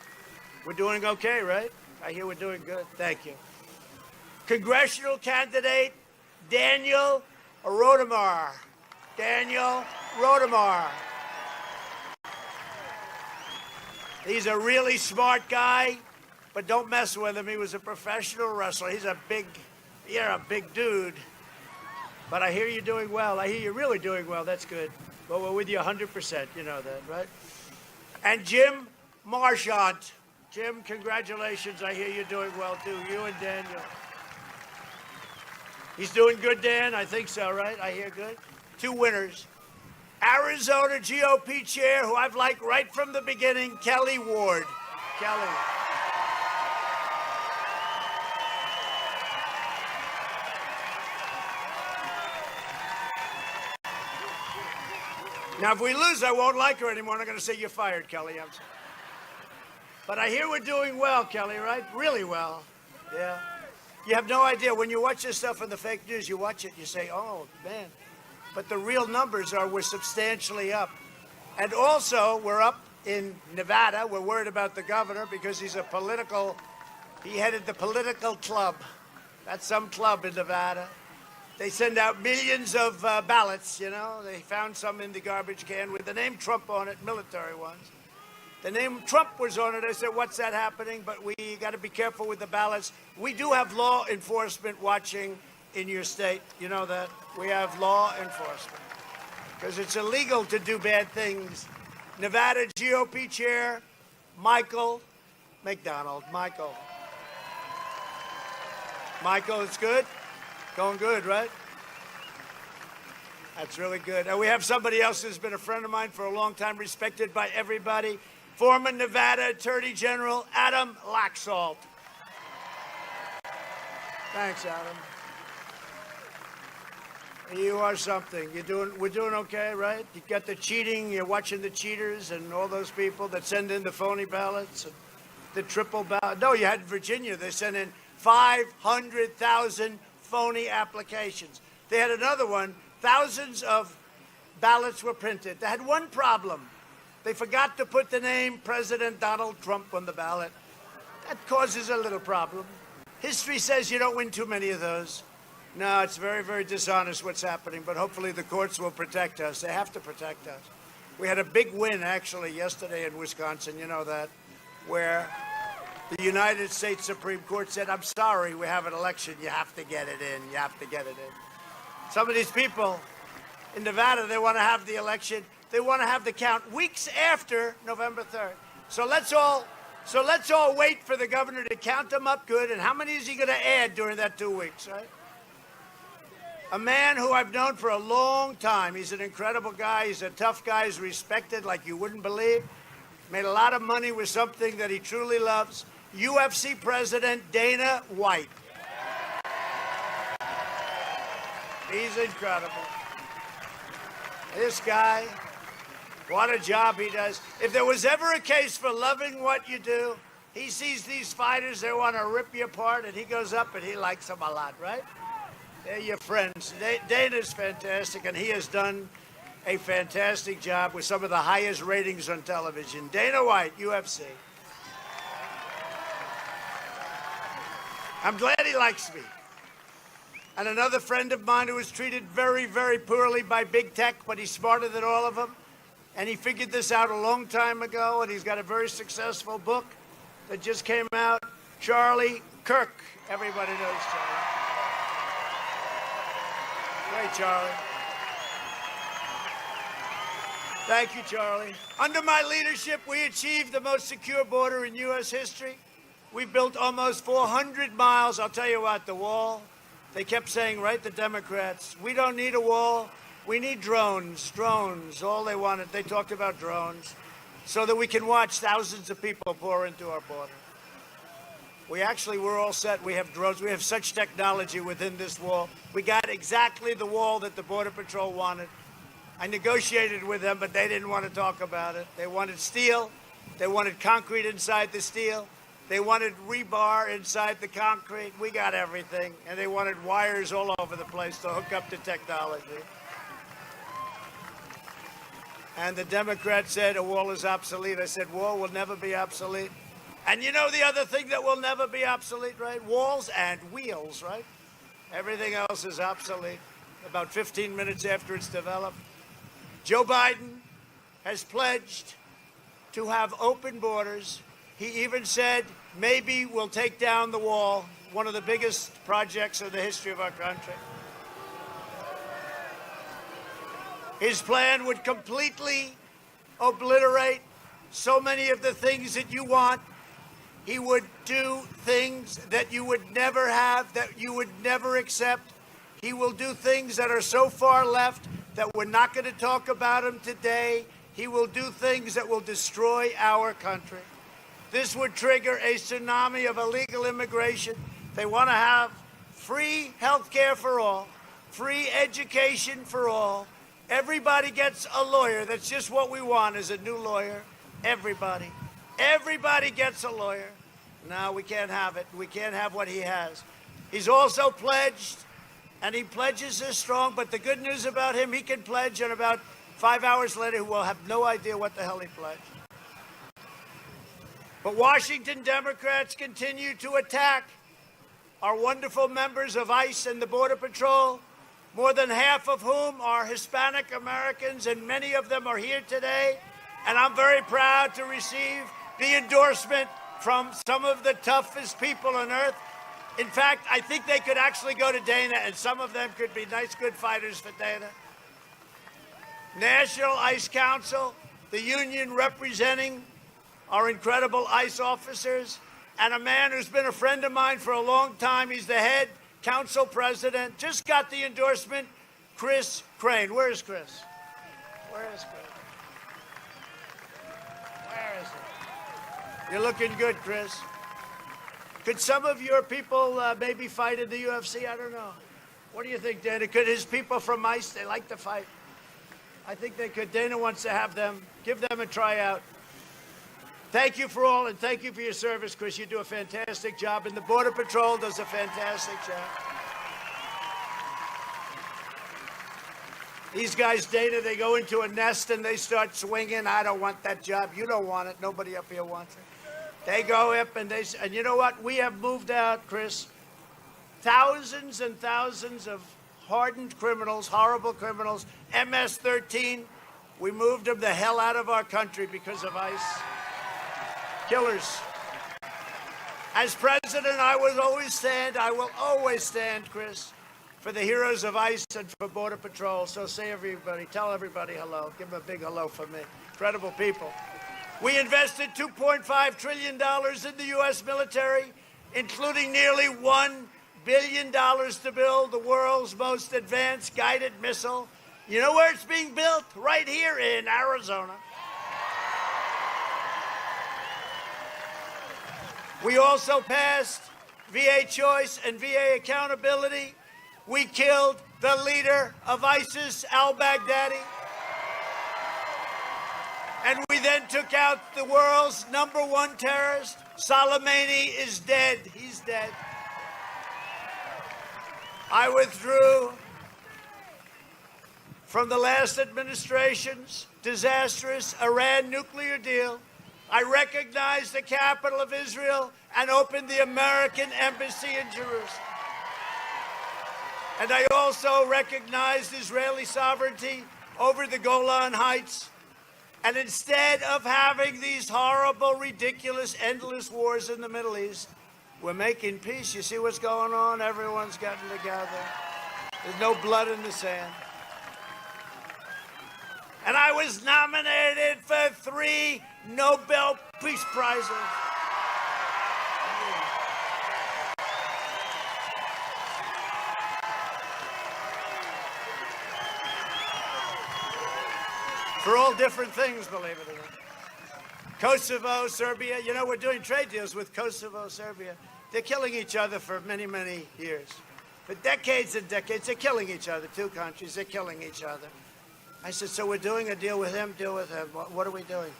A: We're doing okay, right? I hear we're doing good. Thank you. Congressional candidate Daniel Rotemar. Daniel Rotemar. He's a really smart guy, but don't mess with him. He was a professional wrestler. You're a big dude. But I hear you're doing well. I hear you're really doing well. That's good. Well, we're with you 100%. You know that, right? And Jim Marchant. Jim, congratulations. I hear you're doing well, too. You and Daniel. He's doing good, Dan? I think so, right? I hear good. Two winners. Arizona GOP chair, who I've liked right from the beginning, Kelly Ward. Kelly. Now, if we lose, I won't like her anymore. I'm going to say you're fired, Kelly. But I hear we're doing well, Kelly, right? Really well. Yeah. You have no idea. When you watch this stuff in the fake news, you watch it, you say, oh, man. But the real numbers are we're substantially up. And also, we're up in Nevada. We're worried about the governor because he headed the political club. That's some club in Nevada. They send out millions of ballots, They found some in the garbage can with the name Trump on it, military ones. The name Trump was on it. I said, what's that happening? But we got to be careful with the ballots. We do have law enforcement watching in your state. You know that? We have law enforcement. Because it's illegal to do bad things Nevada GOP Chair Michael McDonald. Michael, it's good? Going good, right? That's really good. And we have somebody else who's been a friend of mine for a long time, respected by everybody. Former Nevada Attorney General Adam Laxalt. Thanks, Adam. You are something. We're doing okay, right? You got the cheating, you're watching the cheaters and all those people that send in the phony ballots, and the triple ballot. No, you had Virginia. They sent in 500,000 phony applications. They had another one. Thousands of ballots were printed. They had one problem. They forgot to put the name President Donald Trump on the ballot. That causes a little problem. History says you don't win too many of those. No, it's very, very dishonest what's happening, but hopefully the courts will protect us. They have to protect us. We had a big win, actually, yesterday in Wisconsin, you know that, where the United States Supreme Court said, I'm sorry, we have an election. You have to get it in. You have to get it in. Some of these people in Nevada, they want to have the election. They want to have the count weeks after November 3rd. So let's all wait for the governor to count them up good. And how many is he going to add during that 2 weeks, right? A man who I've known for a long time. He's an incredible guy. He's a tough guy. He's respected like you wouldn't believe. Made a lot of money with something that he truly loves. UFC President Dana White. He's incredible. This guy, what a job he does. If there was ever a case for loving what you do, he sees these fighters, they want to rip you apart, and he goes up and he likes them a lot, right? They're your friends. Dana's fantastic, and he has done a fantastic job with some of the highest ratings on television. Dana White, UFC. I'm glad he likes me. And another friend of mine who was treated very, very poorly by big tech, but he's smarter than all of them. And he figured this out a long time ago, and he's got a very successful book that just came out. Charlie Kirk. Everybody knows Charlie. Great, Charlie. Thank you, Charlie. Under my leadership, we achieved the most secure border in U.S. history. We built almost 400 miles. I'll tell you what, the wall, they kept saying, right, the Democrats, we don't need a wall. We need drones, all they wanted. They talked about drones so that we can watch thousands of people pour into our border. We're all set. We have drones. We have such technology within this wall. We got exactly the wall that the Border Patrol wanted. I negotiated with them, but they didn't want to talk about it. They wanted steel. They wanted concrete inside the steel. They wanted rebar inside the concrete. We got everything. And they wanted wires all over the place to hook up to technology. And the Democrats said a wall is obsolete. I said, wall will never be obsolete. And you know the other thing that will never be obsolete, right? Walls and wheels, right? Everything else is obsolete about 15 minutes after it's developed. Joe Biden has pledged to have open borders. He even said maybe we'll take down the wall, one of the biggest projects in the history of our country. His plan would completely obliterate so many of the things that you want. He would do things that you would never have, that you would never accept. He will do things that are so far left that we're not going to talk about him today. He will do things that will destroy our country. This would trigger a tsunami of illegal immigration. They want to have free health care for all, free education for all. Everybody gets a lawyer. That's just what we want, is a new lawyer. Everybody. Everybody gets a lawyer. No, we can't have it. We can't have what he has. He's also pledged, and he pledges this strong, but the good news about him, he can pledge, and about 5 hours later, we'll have no idea what the hell he pledged. But Washington Democrats continue to attack our wonderful members of ICE and the Border Patrol, more than half of whom are Hispanic Americans, and many of them are here today. And I'm very proud to receive the endorsement from some of the toughest people on earth. In fact, I think they could actually go to Dana, and some of them could be nice, good fighters for Dana. National Ice Council, the union representing our incredible ICE officers, and a man who's been a friend of mine for a long time. He's the head council president. Just got the endorsement, Chris Crane. Where is Chris? Where is Chris? Where is he? You're looking good, Chris. Could some of your people maybe fight in the UFC? I don't know. What do you think, Dana? Could his people from ICE, they like to fight? I think they could. Dana wants to have them. Give them a tryout. Thank you for all, and thank you for your service, Chris. You do a fantastic job, and the Border Patrol does a fantastic job. These guys, Dana, they go into a nest and they start swinging. I don't want that job. You don't want it. Nobody up here wants it. They go up and and you know what? We have moved out, Chris, thousands and thousands of hardened criminals, horrible criminals, MS-13. We moved them the hell out of our country because of ICE. Killers. As president, I will always stand, Chris, for the heroes of ICE and for Border Patrol. So tell everybody hello. Give them a big hello from me. Incredible people. We invested $2.5 trillion in the U.S. military, including nearly $1 billion to build the world's most advanced guided missile. You know where it's being built? Right here in Arizona. We also passed VA choice and VA accountability. We killed the leader of ISIS, al-Baghdadi. And we then took out the world's #1 terrorist. Soleimani is dead. He's dead. I withdrew from the last administration's disastrous Iran nuclear deal. I recognized the capital of Israel and opened the American embassy in Jerusalem. And I also recognized Israeli sovereignty over the Golan Heights. And instead of having these horrible, ridiculous, endless wars in the Middle East, we're making peace. You see what's going on? Everyone's gotten together. There's no blood in the sand. And I was nominated for 3 Nobel Peace Prizes. For all different things, believe it or not. Kosovo, Serbia, you know, we're doing trade deals with Kosovo, Serbia. They're killing each other for many, many years. For decades and decades, they're killing each other. 2 countries, they're killing each other. I said, so we're doing a deal with him, deal with him. What are we doing?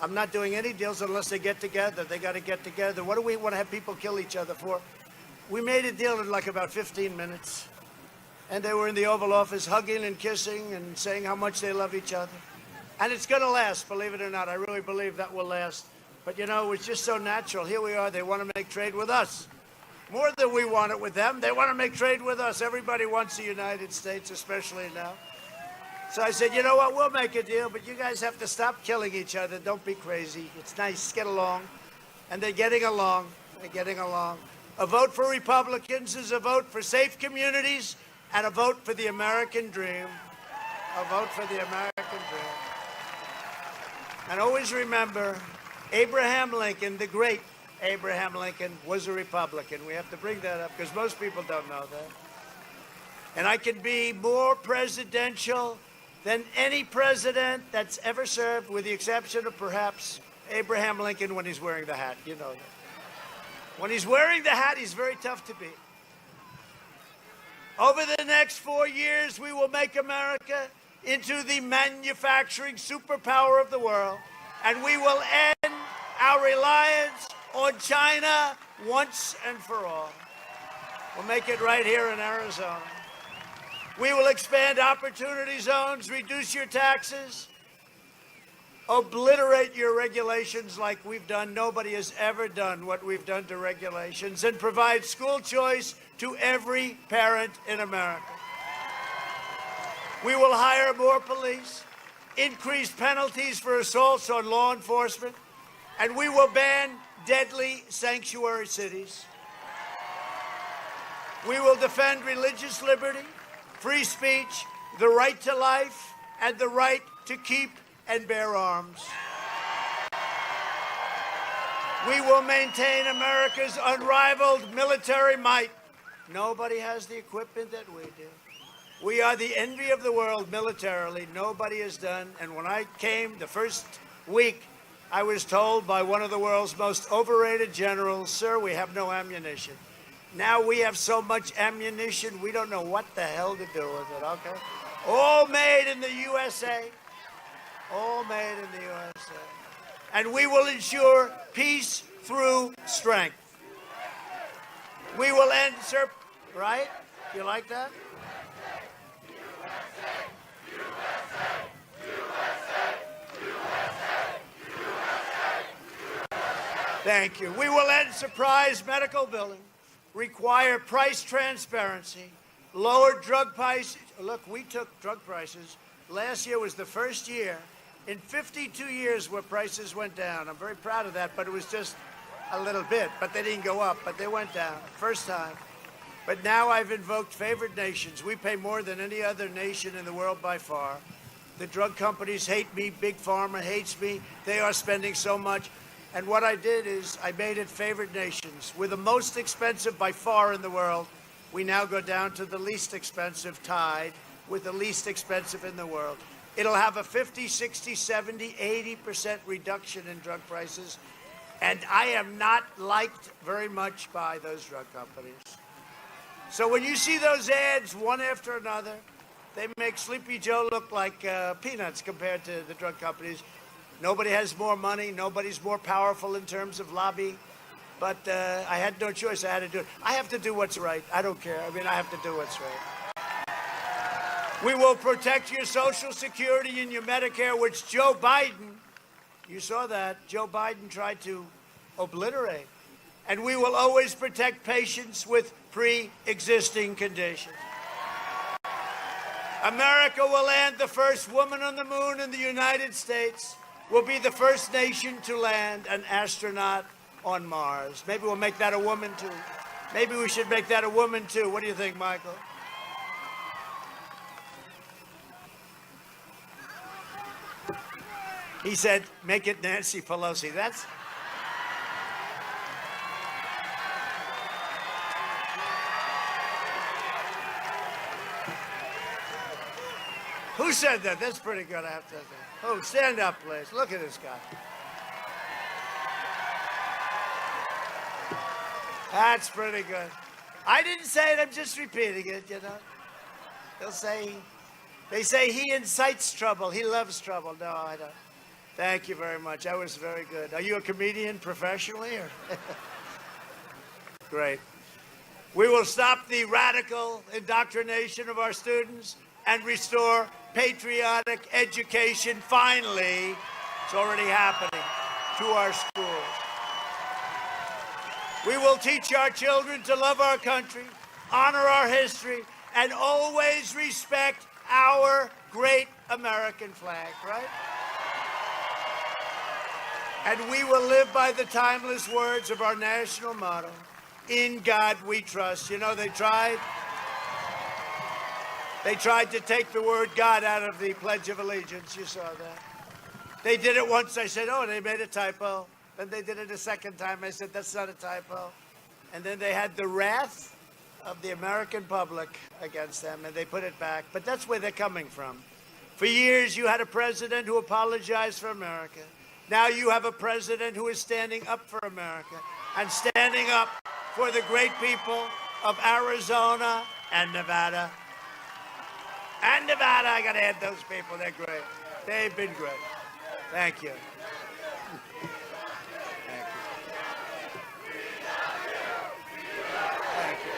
A: I'm not doing any deals unless they get together. They got to get together. What do we want to have people kill each other for? We made a deal in like about 15 minutes. And they were in the Oval Office hugging and kissing and saying how much they love each other. And it's going to last, believe it or not. I really believe that will last. But, you know, it's just so natural. Here we are. They want to make trade with us. More than we want it with them. They want to make trade with us. Everybody wants the United States, especially now. So I said, you know what? We'll make a deal, but you guys have to stop killing each other. Don't be crazy. It's nice. Get along. And they're getting along. They're getting along. A vote for Republicans is a vote for safe communities and a vote for the American dream. A vote for the American dream. And always remember, Abraham Lincoln, the great Abraham Lincoln, was a Republican. We have to bring that up because most people don't know that. And I can be more presidential than any president that's ever served, with the exception of perhaps Abraham Lincoln when he's wearing the hat. You know that. When he's wearing the hat, he's very tough to beat. Over the next 4 years, we will make America into the manufacturing superpower of the world, and we will end our reliance on China once and for all. We'll make it right here in Arizona. We will expand opportunity zones, reduce your taxes, obliterate your regulations like we've done. Nobody has ever done what we've done to regulations, and provide school choice to every parent in America. We will hire more police, increase penalties for assaults on law enforcement, and we will ban deadly sanctuary cities. We will defend religious liberty, free speech, the right to life, and the right to keep and bear arms. We will maintain America's unrivaled military might. Nobody has the equipment that we do. We are the envy of the world militarily. Nobody has done. And when I came the first week, I was told by one of the world's most overrated generals, sir, we have no ammunition. Now we have so much ammunition, we don't know what the hell to do with it, okay? All made in the USA. All made in the USA. And we will ensure peace through strength. We will end, sir, right? You like that? Thank you. We will end surprise medical billing, require price transparency, lower drug prices. Look, we took drug prices. Last year was the first year in 52 years where prices went down. I'm very proud of that, but it was just a little bit. But they didn't go up, but they went down. First time. But now I've invoked favored nations. We pay more than any other nation in the world by far. The drug companies hate me. Big Pharma hates me. They are spending so much. And what I did is I made it favored nations. We're the most expensive by far in the world. We now go down to the least expensive, tied with the least expensive in the world. It'll have a 50, 60, 70, 80% reduction in drug prices. And I am not liked very much by those drug companies. So when you see those ads one after another, they make Sleepy Joe look like peanuts compared to the drug companies. Nobody has more money. Nobody's more powerful in terms of lobby. But I had no choice. I had to do it. I have to do what's right. I don't care. I mean, I have to do what's right. We will protect your Social Security and your Medicare, which Joe Biden, you saw that, Joe Biden tried to obliterate. And we will always protect patients with pre-existing conditions. America will land the first woman on the moon in the United States. We'll be the first nation to land an astronaut on Mars. Maybe we'll make that a woman, too. Maybe we should make that a woman, too. What do you think, Michael? He said, make it Nancy Pelosi. That's... Who said that? That's pretty good, I have to say. Oh, stand up, please. Look at this guy. That's pretty good. I didn't say it, I'm just repeating it, you know. They say he incites trouble. He loves trouble. No, I don't. Thank you very much. That was very good. Are you a comedian professionally? Or? Great. We will stop the radical indoctrination of our students and restore patriotic education, finally. It's already happening to our schools. We will teach our children to love our country, honor our history, and always respect our great American flag, right? And we will live by the timeless words of our national motto, in God we trust. You know, they tried to take the word God out of the Pledge of Allegiance. You saw that. They did it once. I said, oh, they made a typo. Then they did it a second time. I said, that's not a typo. And then they had the wrath of the American public against them, and they put it back. But that's where they're coming from. For years, you had a president who apologized for America. Now you have a president who is standing up for America and standing up for the great people of Arizona and Nevada. And Nevada, I got to add those people. They're great. They've been great. Thank you. Thank you.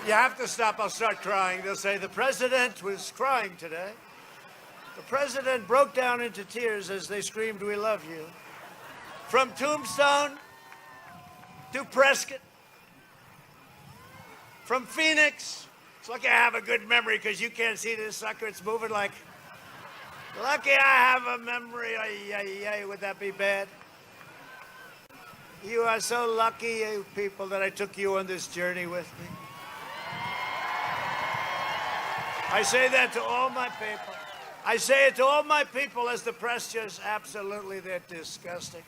A: You have to stop. I'll start crying. They'll say the president was crying today. The president broke down into tears as they screamed, "We love you." From Tombstone to Prescott, from Phoenix. It's lucky I have a good memory because you can't see this sucker. It's moving like, lucky I have a memory. Ay, ay, ay, would that be bad? You are so lucky, you people, that I took you on this journey with me. I say that to all my people. I say it to all my people as the press just absolutely, they're disgusting.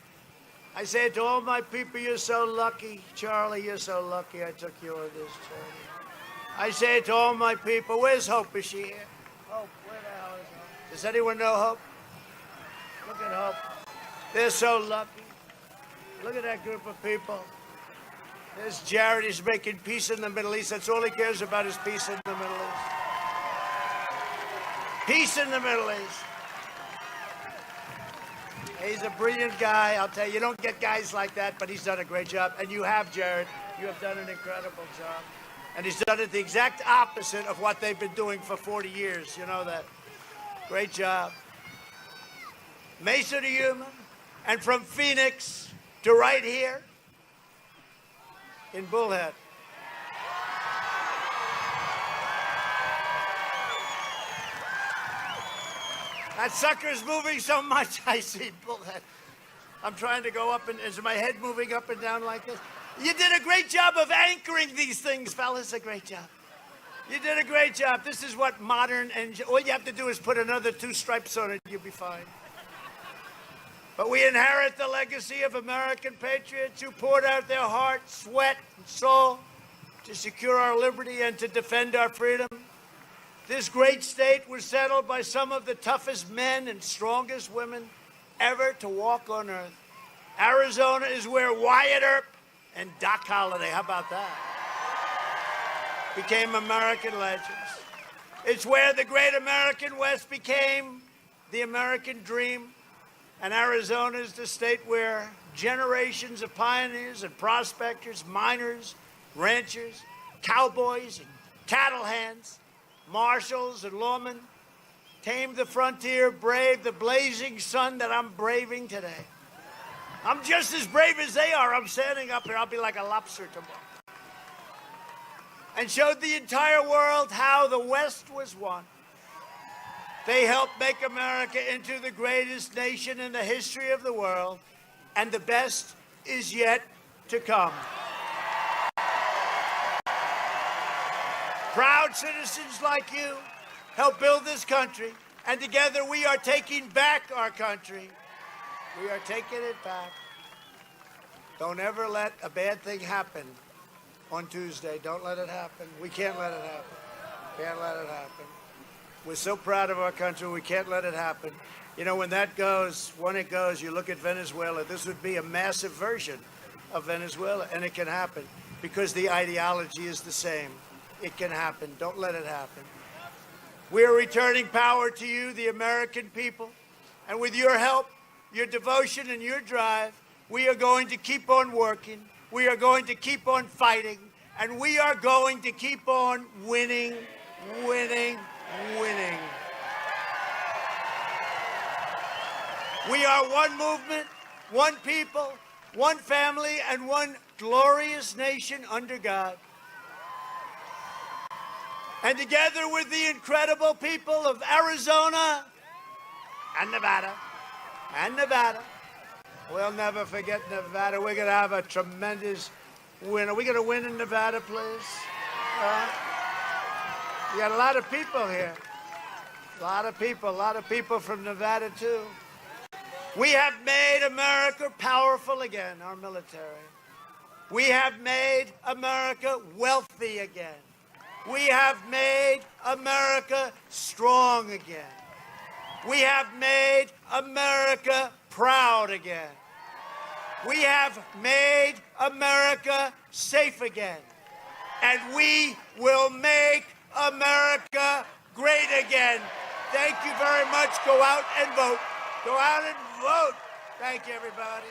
A: I say it to all my people, you're so lucky. Charlie, you're so lucky I took you on this journey. I say it to all my people. Where's Hope? Is she here? Hope, where the hell is Hope? Does anyone know Hope? Look at Hope. They're so lucky. Look at that group of people. There's Jared. He's making peace in the Middle East. That's all he cares about is peace in the Middle East. Peace in the Middle East. He's a brilliant guy. I'll tell you, you don't get guys like that, but he's done a great job. And you have, Jared. You have done an incredible job. And he's done it the exact opposite of what they've been doing for 40 years. You know that. Great job. Mesa to Yuma, and from Phoenix to right here in Bullhead. That sucker's moving so much, I see Bullhead. I'm trying to go up, and is my head moving up and down like this? You did a great job of anchoring these things, fellas. A great job. You did a great job. This is what modern, and all you have to do is put another 2 stripes on it, you'll be fine. But we inherit the legacy of American patriots who poured out their heart, sweat, and soul to secure our liberty and to defend our freedom. This great state was settled by some of the toughest men and strongest women ever to walk on earth. Arizona is where Wyatt Earp and Doc Holliday, how about that, became American legends. It's where the great American West became the American dream. And Arizona is the state where generations of pioneers and prospectors, miners, ranchers, cowboys and cattle hands, marshals and lawmen tamed the frontier, braved the blazing sun that I'm braving today. I'm just as brave as they are. I'm standing up here. I'll be like a lobster tomorrow. And showed the entire world how the West was won. They helped make America into the greatest nation in the history of the world, and the best is yet to come. Proud citizens like you helped build this country, and together we are taking back our country. We are taking it back. Don't ever let a bad thing happen on Tuesday. Don't let it happen. We can't let it happen. Can't let it happen. We're so proud of our country, we can't let it happen. You know, when it goes, you look at Venezuela, this would be a massive version of Venezuela, and it can happen because the ideology is the same. It can happen. Don't let it happen. We are returning power to you, the American people, and with your help, your devotion, and your drive, we are going to keep on working, we are going to keep on fighting, and we are going to keep on winning, winning, winning. We are one movement, one people, one family, and one glorious nation under God. And together with the incredible people of Arizona and Nevada, we'll never forget Nevada. We're going to have a tremendous win. Are we going to win in Nevada, please? We got a lot of people here. A lot of people from Nevada, too. We have made America powerful again, our military. We have made America wealthy again. We have made America strong again. We have made America proud again. We have made America safe again. And we will make America great again. Thank you very much. Go out and vote. Go out and vote. Thank you, everybody.